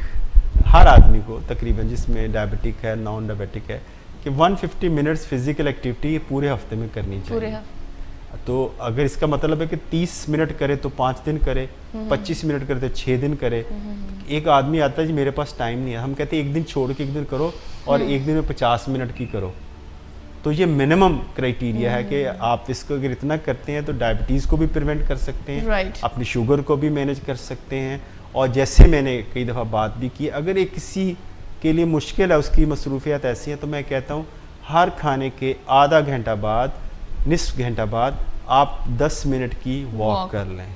हर आदमी को तकरीबन जिसमें डायबिटिक है, नॉन डायबिटिक है, कि 150 मिनट्स फिजिकल एक्टिविटी पूरे हफ्ते में करनी चाहिए। पूरे हफ्ते। तो अगर इसका मतलब है कि 30 मिनट करे तो 5 दिन करे, 25 मिनट करे तो 6 दिन करे। एक आदमी आता है जी मेरे पास टाइम नहीं है, हम कहते हैं एक दिन छोड़ के एक दिन करो और एक दिन में 50 मिनट की करो। तो ये मिनिमम क्राइटेरिया है कि आप इसको अगर इतना करते हैं तो डायबिटीज़ को भी प्रिवेंट कर सकते हैं, Right. अपनी शुगर को भी मैनेज कर सकते हैं। और जैसे मैंने कई दफ़ा बात भी की, अगर एक किसी के लिए मुश्किल है, उसकी मसरूफियात ऐसी हैं, तो मैं कहता हूँ हर खाने के आधा घंटा बाद, निस्फ घंटा बाद आप 10 मिनट की वॉक कर लें,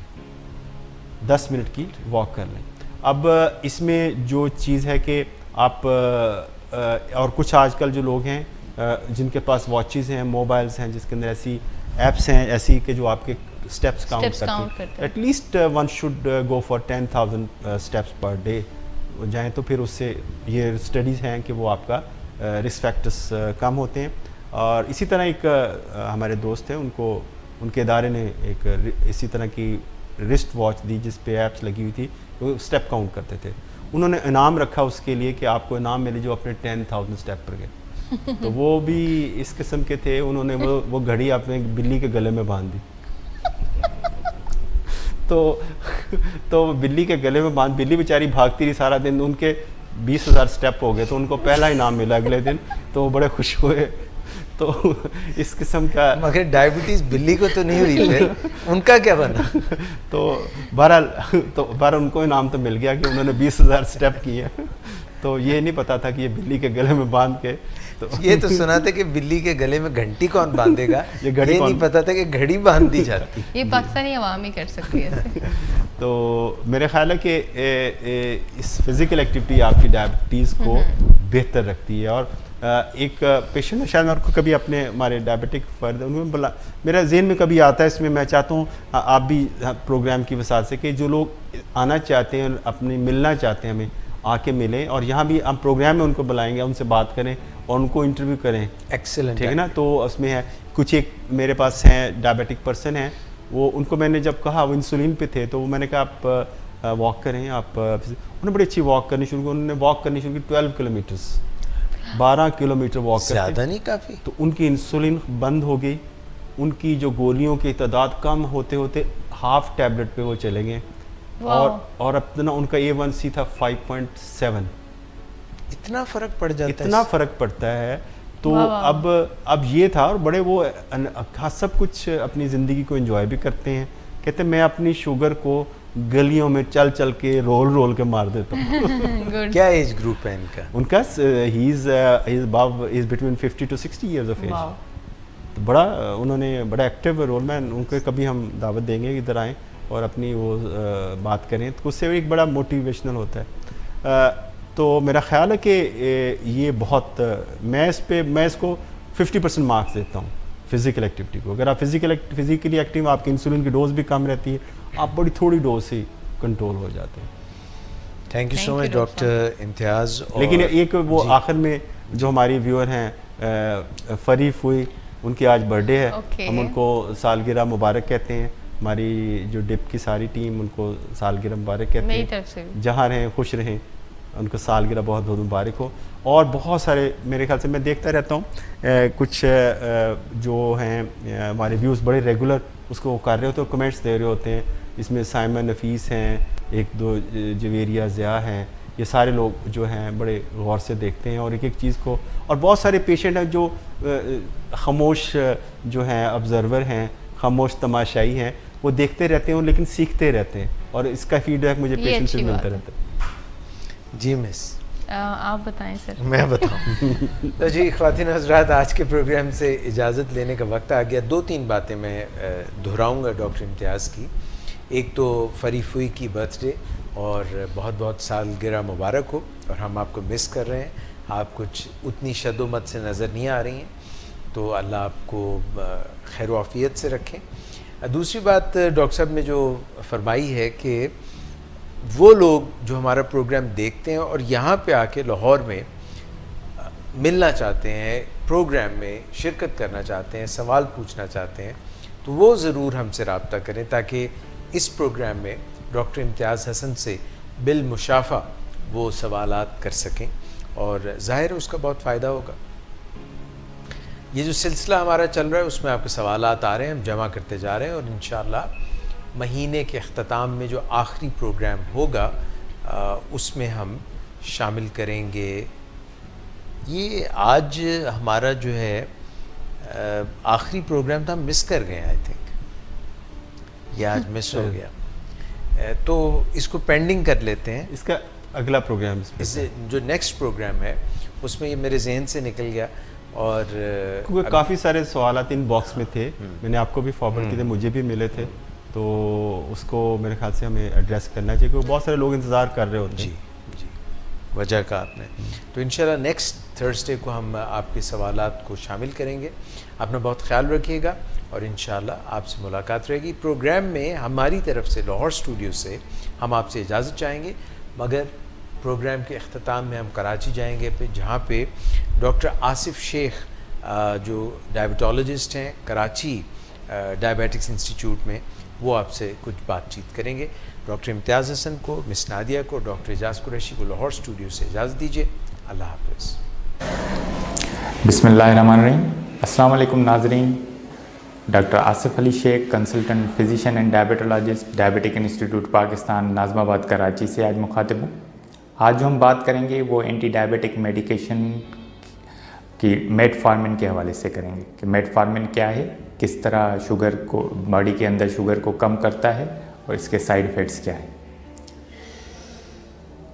10 मिनट की वॉक कर लें। अब इसमें जो चीज़ है कि आप और कुछ आजकल जो लोग हैं जिनके पास वॉचेस हैं, मोबाइल्स हैं, जिसके अंदर ऐसी एप्स हैं ऐसी कि जो आपके स्टेप्स काउंट करते हैं। At least one should go for 10,000 steps per day जाएँ, तो फिर उससे ये स्टडीज़ हैं कि वो आपका रिस्क फैक्टर्स कम होते हैं। और इसी तरह एक हमारे दोस्त हैं, उनको उनके इदारे ने एक इसी तरह की रिस्ट वॉच दी जिस पे ऐप्स लगी हुई थी, वो स्टेप काउंट करते थे। उन्होंने इनाम रखा उसके लिए कि आपको इनाम मिले जो अपने 10,000 स्टेप पर गए। तो वो भी इस किस्म के थे, उन्होंने वो घड़ी अपने बिल्ली के गले में बांध दी। तो बिल्ली के गले में बांध, बिल्ली बेचारी भागती रही सारा दिन, उनके 20,000 स्टेप हो गए, तो उनको पहला इनाम मिला अगले दिन, तो वो बड़े खुश हुए। तो इस किस्म का, मगर डायबिटीज़ बिल्ली को तो नहीं हुई थे, उनका क्या बना? तो बहरहाल उनको इनाम तो मिल गया कि उन्होंने 20,000 स्टेप किए। तो ये नहीं पता था कि ये बिल्ली के गले में बांध के, तो ये तो सुना था कि बिल्ली के गले में घंटी कौन बांधेगा, ये नहीं पता था कि घड़ी बांध दी जाती। ये पाकिस्तानी अवाम ही कर सकती है। तो मेरे ख्याल है कि इस फिज़िकल एक्टिविटी आपकी डायबिटीज़ को बेहतर रखती है। और एक पेशेंट है, शायद आपको कभी अपने हमारे डायबिटिक फर्द, उन्होंने बोला, मेरा जहन में कभी आता है, इसमें मैं चाहता हूँ आप भी प्रोग्राम की वसात से कि जो लोग आना चाहते हैं, अपनी मिलना चाहते हैं, हमें आके मिलें, और यहाँ भी हम प्रोग्राम में उनको बुलाएंगे, उनसे बात करें और उनको इंटरव्यू करें। एक्सेलेंट, ठीक है ना। तो उसमें है कुछ, एक मेरे पास हैं डायबिटिक पर्सन हैं, वो उनको मैंने जब कहा, वो इंसुलिन पे थे, तो वो मैंने कहा आप वॉक करें, आप उन्होंने बड़ी अच्छी वॉक करनी शुरू की। उन्होंने वॉक करनी शुरू की 12 किलोमीटर्स, 12 किलोमीटर वॉक करते, ज़्यादा नहीं काफ़ी। तो उनकी इंसुलिन बंद हो गई, उनकी जो गोलियों की तादाद कम होते होते हाफ टैबलेट पे वो चले गए, और अपना उनका A1C था 5.7। इतना फ़र्क पड़ जाता है, इतना फ़र्क पड़ता है। तो अब ये था, और बड़े वो खास सब कुछ अपनी ज़िंदगी को एंजॉय भी करते हैं। कहते मैं अपनी शुगर को गलियों में चल चल के रोल के मार देता हूँ। क्या एज ग्रुप है इनका? उनका ही is between 50 to 60 years of age. तो बड़ा उन्होंने बड़ा एक्टिव रोल में, उनके कभी हम दावत देंगे इधर आएँ और अपनी वो बात करें, तो उससे एक बड़ा मोटिवेशनल होता है। तो मेरा ख्याल है कि ये बहुत, मैं इसको 50% मार्क्स देता हूँ फिज़िकल एक्टिविटी को। अगर आप फिज़िकली एक्टिव, आपकी इंसुलिन की डोज भी कम रहती है, आप बड़ी थोड़ी डोज से कंट्रोल हो जाते हैं। Thank you so much doctor Imtiaz. लेकिन एक वो आखिर में जो हमारी व्यूअर हैं फरीफ हुई, उनकी आज बर्थडे है, हम उनको सालगिरह मुबारक कहते हैं। हमारी जो डिप की सारी टीम उनको सालगिरह मुबारक कहते हैं। जहाँ रहें खुश रहें, उनको सालगिरह बहुत बहुत मुबारक हो। और बहुत सारे मेरे ख्याल से मैं देखता रहता हूँ, कुछ जो हैं हमारे व्यूज़ बड़े रेगुलर उसको कर रहे होते हैं, कमेंट्स दे रहे होते हैं। इसमें साइमन नफीस हैं, एक दो जवेरिया ज़िया हैं, ये सारे लोग जो हैं बड़े गौर से देखते हैं और एक एक चीज़ को। और बहुत सारे पेशेंट हैं जो खामोश जो हैं ऑब्ज़र्वर हैं, खामोश तमाशाई हैं, वो देखते रहते हैं लेकिन सीखते रहते हैं, और इसका फीडबैक मुझे पेशेंट से मिलता रहता है। जी मिस, आप बताएं सर। मैं बताऊं? तो जी ख्वातीन हज़रात, आज के प्रोग्राम से इजाज़त लेने का वक्त आ गया। 2-3 बातें मैं दोहराऊंगा डॉक्टर इम्तियाज़ की। एक तो फरीफुई की बर्थडे और बहुत बहुत सालगिरह मुबारक हो, और हम आपको मिस कर रहे हैं। आप कुछ उतनी शदोमत से नज़र नहीं आ रही हैं, तो अल्लाह आपको खैर आफ़ियत से रखें। दूसरी बात डॉक्टर साहब ने जो फरमाई है कि वो लोग जो हमारा प्रोग्राम देखते हैं और यहाँ पे आके लाहौर में मिलना चाहते हैं, प्रोग्राम में शिरकत करना चाहते हैं, सवाल पूछना चाहते हैं, तो वो ज़रूर हमसे रब्ता करें ताकि इस प्रोग्राम में डॉक्टर इम्तियाज़ हसन से बिलमुशाफ़ा वो सवालात कर सकें और ज़ाहिर है उसका बहुत फ़ायदा होगा। ये जो सिलसिला हमारा चल रहा है उसमें आपके सवालात आ रहे हैं, हम जमा करते जा रहे हैं और इंशाअल्लाह महीने के अख्ताम में जो आखिरी प्रोग्राम होगा उसमें हम शामिल करेंगे। ये आज हमारा जो है आखिरी प्रोग्राम था, मिस कर गए आई थिंक, ये आज मिस हो गया, तो इसको पेंडिंग कर लेते हैं। इसका अगला प्रोग्राम इससे जो नेक्स्ट प्रोग्राम है उसमें ये मेरे जहन से निकल गया और क्योंकि काफ़ी सारे सवाल इन बॉक्स में थे, मैंने आपको भी फॉरवर्ड किए थे, मुझे भी मिले थे, तो उसको मेरे ख्याल से हमें एड्रेस करना चाहिए क्योंकि बहुत सारे लोग इंतज़ार कर रहे होते हैं। जी, वजह का आपने तो इंशाल्लाह नेक्स्ट थर्सडे को हम आपके सवालात को शामिल करेंगे। अपना बहुत ख्याल रखिएगा और इंशाल्लाह आपसे मुलाकात रहेगी। प्रोग्राम में हमारी तरफ से लाहौर स्टूडियो से हम आपसे इजाज़त चाहेंगे, मगर प्रोग्राम के अख्ताम में हम कराची जाएंगे जहाँ पे डॉक्टर आसिफ शेख जो डायबिटोलॉजिस्ट हैं कराची डायबिटिक्स इंस्टीट्यूट में, वो आपसे कुछ बातचीत करेंगे। डॉक्टर इम्तियाज़ हसन को, मिस नादिया को, डॉक्टर एजाज़ कुरैशी को लाहौर स्टूडियो से इजाज़त दीजिए। अल्लाह हाफ़िज़। बिस्मिल्लाहिर्रहमानिर्रहीम। अस्सलाम वालेकुम नाज़रीन। Doctor Asif Ali Sheikh, consultant physician and diabetologist, diabetic institute Pakistan, Nazimabad Karachi से आज मुखातिब हूँ। आज जो हम बात करेंगे वो एंटी डायबिटिक मेडिकेशन की मेटफॉर्मिन के हवाले से करेंगे कि मेटफॉर्मिन क्या है, किस तरह शुगर को, बॉडी के अंदर शुगर को कम करता है और इसके साइड इफ़ेक्ट्स क्या है।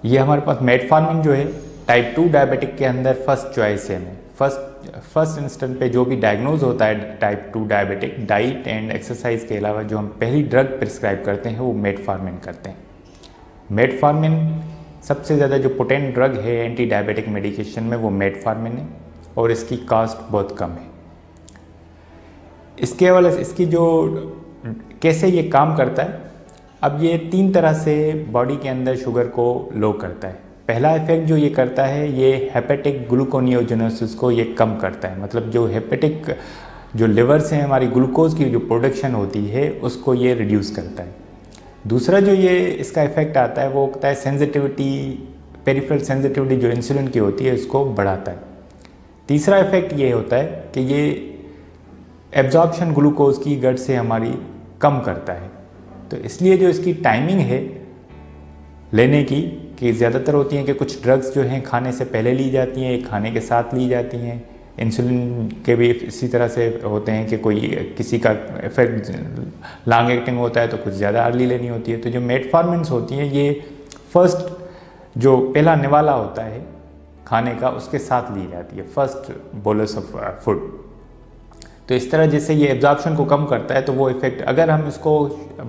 ये हमारे पास मेटफॉर्मिन जो है टाइप 2 डायबिटिक के अंदर फर्स्ट चॉइस है। हमें फर्स्ट इंस्टेंट पे जो भी डायग्नोज होता है type 2 diabetic, diet and exercise के अलावा जो हम पहली ड्रग प्रिस्क्राइब करते हैं वो मेटफॉर्मिन करते हैं। मेटफॉर्मिन सबसे ज़्यादा जो पोटेंट ड्रग है एंटी डायबिटिक मेडिकेशन में वो मेटफॉर्मिन है और इसकी कॉस्ट बहुत कम है। इसके हवाले से इसकी जो कैसे ये काम करता है, अब ये 3 तरह से बॉडी के अंदर शुगर को लो करता है। पहला इफेक्ट जो ये करता है ये हेपेटिक ग्लूकोनियोजेनेसिस को ये कम करता है, मतलब जो हेपेटिक जो लिवर से हमारी ग्लूकोज की जो प्रोडक्शन होती है उसको ये रिड्यूस करता है। दूसरा जो ये इसका इफेक्ट आता है वो होता है सेंसिटिविटी, पेरिफेरल सेंसिटिविटी जो इंसुलिन की होती है इसको बढ़ाता है। तीसरा इफेक्ट ये होता है कि ये एब्जॉर्प्शन ग्लूकोज की गट से हमारी कम करता है। तो इसलिए जो इसकी टाइमिंग है लेने की कि ज़्यादातर होती हैं कि कुछ ड्रग्स जो हैं खाने से पहले ली जाती हैं, खाने के साथ ली जाती हैं। इंसुलिन के भी इसी तरह से होते हैं कि कोई किसी का इफेक्ट लॉन्ग एक्टिंग होता है तो कुछ ज़्यादा अर्ली लेनी होती है। तो जो मेटफॉर्मिन्स होती हैं ये फर्स्ट जो पहला निवाला होता है खाने का उसके साथ ली जाती है, फर्स्ट बोलस ऑफ फूड। तो इस तरह जैसे ये एब्जॉर्प्शन को कम करता है तो वो इफ़ेक्ट अगर हम इसको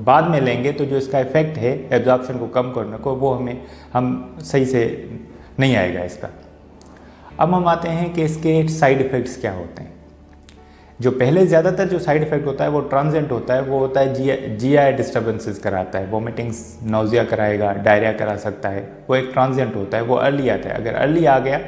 बाद में लेंगे तो जो इसका इफ़ेक्ट है एब्जॉर्प्शन को कम करने को वो हम सही से नहीं आएगा इसका। अब हम आते हैं कि इसके साइड इफ़ेक्ट्स क्या होते हैं। जो पहले ज़्यादातर जो साइड इफ़ेक्ट होता है वो ट्रांजिएंट होता है, वो होता है जीआई डिस्टर्बेंसेस कराता है, वोमिटिंग्स, नौजिया कराएगा, डायरिया करा सकता है, वो एक ट्रांजिएंट होता है, वो अर्ली आता है। अगर अर्ली आ गया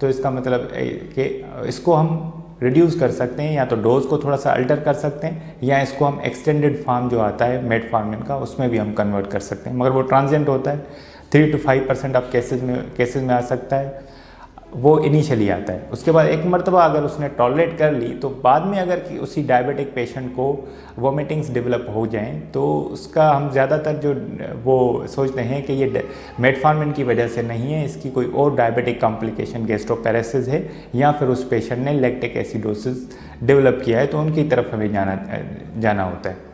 तो इसका मतलब कि इसको हम रिड्यूस कर सकते हैं, या तो डोज को थोड़ा सा अल्टर कर सकते हैं या इसको हम एक्सटेंडेड फॉर्म जो आता है मेटफॉर्मिन का उसमें भी हम कन्वर्ट कर सकते हैं, मगर वो ट्रांजिएंट होता है। 3 to 5% ऑफ केसेस में आ सकता है, वो इनिशियली आता है। उसके बाद एक मरतबा अगर उसने टॉलरेट कर ली तो बाद में अगर कि उसी डायबिटिक पेशेंट को वोमिटिंग्स डेवलप हो जाएं तो उसका हम ज़्यादातर जो वो सोचते हैं कि ये मेटफॉर्मिन की वजह से नहीं है, इसकी कोई और डायबिटिक कॉम्प्लिकेशन गैस्ट्रोपैरेसिस है या फिर उस पेशेंट ने लैक्टिक एसिडोसिस डेवलप किया है, तो उनकी तरफ हमें जाना होता है।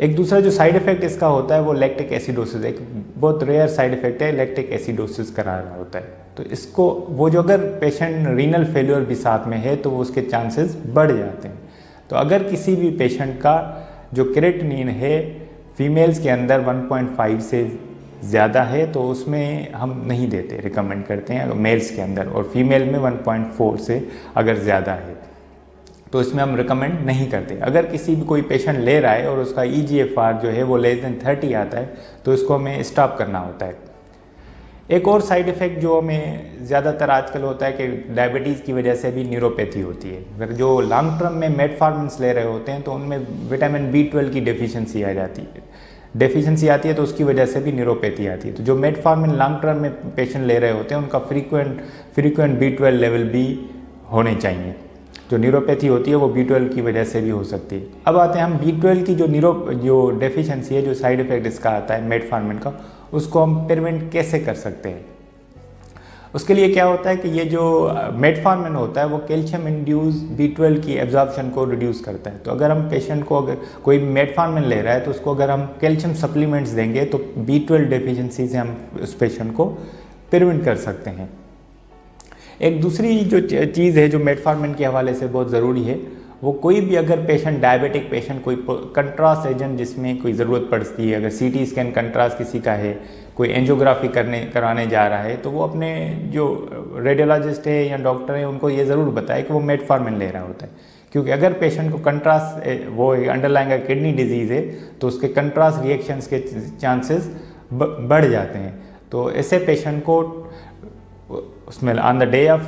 एक दूसरा जो साइड इफ़ेक्ट इसका होता है वो लैक्टिक एसिडोसिस, एक बहुत रेयर साइड इफ़ेक्ट है, लैक्टिक एसिडोसिस करा रहा होता है। तो इसको वो जो अगर पेशेंट रीनल फेलियर भी साथ में है तो वो उसके चांसेस बढ़ जाते हैं। तो अगर किसी भी पेशेंट का जो क्रेटिनिन है फीमेल्स के अंदर 1.5 से ज़्यादा है तो उसमें हम नहीं देते, रिकमेंड करते हैं मेल्स के अंदर, और फीमेल में 1.4 से अगर ज़्यादा है तो इसमें हम रिकमेंड नहीं करते। अगर किसी भी कोई पेशेंट ले रहा है और उसका EGFR जो है वो लेस देन 30 आता है तो इसको हमें स्टॉप करना होता है। एक और साइड इफ़ेक्ट जो हमें ज़्यादातर आजकल होता है कि डायबिटीज़ की वजह से भी न्यूरोपैथी होती है। अगर जो लॉन्ग टर्म में मेटफॉर्मिन्स ले रहे होते हैं तो उनमें विटामिन B12 की डेफिशिएंसी आ जाती है, तो उसकी वजह से भी न्यूरोपैथी आती है। तो जो मेटफॉर्मिन लॉन्ग टर्म में पेशेंट ले रहे होते हैं उनका फ्रीक्वेंट B12 लेवल भी होने चाहिए। जो न्यूरोपैथी होती है वो B12 की वजह से भी हो सकती है। अब आते हैं हम B12 की जो डेफिशिएंसी है, जो साइड इफ़ेक्ट इसका आता है मेटफॉर्मिन का, उसको हम प्रिवेंट कैसे कर सकते हैं। उसके लिए क्या होता है कि ये जो मेटफॉर्मिन होता है वो कैल्शियम इंड्यूस B12 की एब्जॉर्प्शन को रिड्यूस करता है। तो अगर हम पेशेंट को, अगर कोई मेटफॉर्मिन ले रहा है तो उसको अगर हम कैल्शियम सप्लीमेंट्स देंगे तो B12 डेफिशिएंसी से हम उस पेशेंट को प्रिवेंट कर सकते हैं। एक दूसरी जो चीज़ है जो मेटफॉर्मिन के हवाले से बहुत ज़रूरी है, वो कोई भी अगर पेशेंट, डायबिटिक पेशेंट, कोई कंट्रास्ट एजेंट जिसमें कोई ज़रूरत पड़ती है, अगर CT स्कैन कंट्रास्ट किसी का है, कोई एंजियोग्राफी कराने जा रहा है, तो वो अपने जो रेडियोलॉजिस्ट है या डॉक्टर है उनको ये ज़रूर बताए कि वो मेटफॉर्मिन ले रहा होता है। क्योंकि अगर पेशेंट को कंट्रास्ट, वो अंडरलाइंग किडनी डिजीज़ है, तो उसके कंट्रास्ट रिएक्शंस के चांसेस बढ़ जाते हैं। तो ऐसे पेशेंट को उसमें on the day of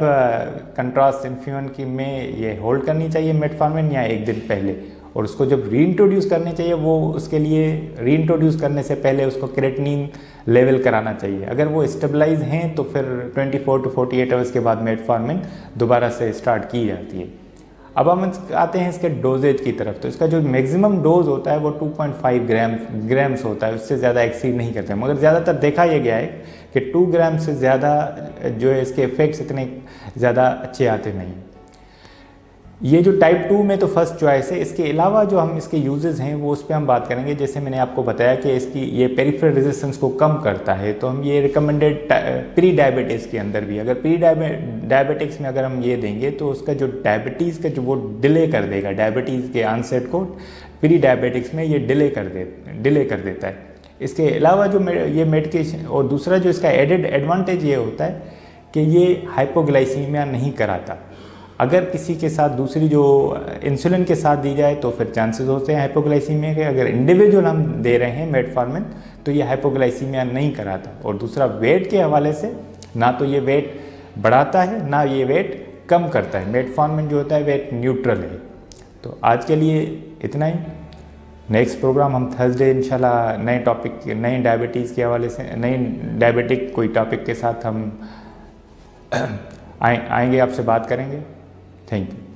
contrast infusion की में ये होल्ड करनी चाहिए मेटफॉर्मिन, या एक दिन पहले, और उसको जब रीइंट्रोड्यूस करनी चाहिए वो उसके लिए रीइंट्रोड्यूस करने से पहले उसको क्रेटिनिन लेवल कराना चाहिए। अगर वो स्टेबलाइज हैं तो फिर 24 to 48 आवर्स के बाद मेटफॉर्मिन दोबारा से स्टार्ट की जाती है। अब हम आते हैं इसके डोजेज की तरफ। तो इसका जो मैक्सिमम डोज होता है वो 2.5 ग्राम्स होता है, उससे ज़्यादा एक्सीड नहीं करते। मगर ज़्यादातर देखा यह गया है कि 2 ग्राम से ज़्यादा जो है इसके इफ़ेक्ट्स इतने ज़्यादा अच्छे आते नहीं। ये जो टाइप 2 में तो फर्स्ट चॉइस है। इसके अलावा जो हम इसके यूजेस हैं वो उस पर हम बात करेंगे। जैसे मैंने आपको बताया कि इसकी ये पेरिफेरल रेजिस्टेंस को कम करता है, तो हम ये रिकमेंडेड प्री डायबिटीज़ के अंदर भी, अगर प्री डायबिटिक्स में अगर हम ये देंगे तो उसका जो डायबिटीज़ का जो वो डिले कर देगा, डायबिटीज़ के आनसेट को प्री डायबिटिक्स में ये डिले कर देता है। इसके अलावा जो ये मेडिकेशन, और दूसरा जो इसका एडेड एडवांटेज ये होता है कि ये हाइपोग्लाइसीमिया नहीं कराता। अगर किसी के साथ दूसरी जो इंसुलिन के साथ दी जाए तो फिर चांसेस होते हैं हाइपोग्लाइसीमिया के। अगर इंडिविजुअल हम दे रहे हैं मेटफॉर्मिन तो ये हाइपोग्लाइसीमिया नहीं कराता। और दूसरा वेट के हवाले से, ना तो ये वेट बढ़ाता है ना ये वेट कम करता है। मेटफॉर्मिन जो होता है वेट न्यूट्रल है। तो आज के लिए इतना ही। नेक्स्ट प्रोग्राम हम थर्सडे इंशाल्लाह नए टॉपिक, नए डायबिटीज़ के हवाले से, नई डायबिटिक कोई टॉपिक के साथ हम आएंगे, आपसे बात करेंगे। Thank you.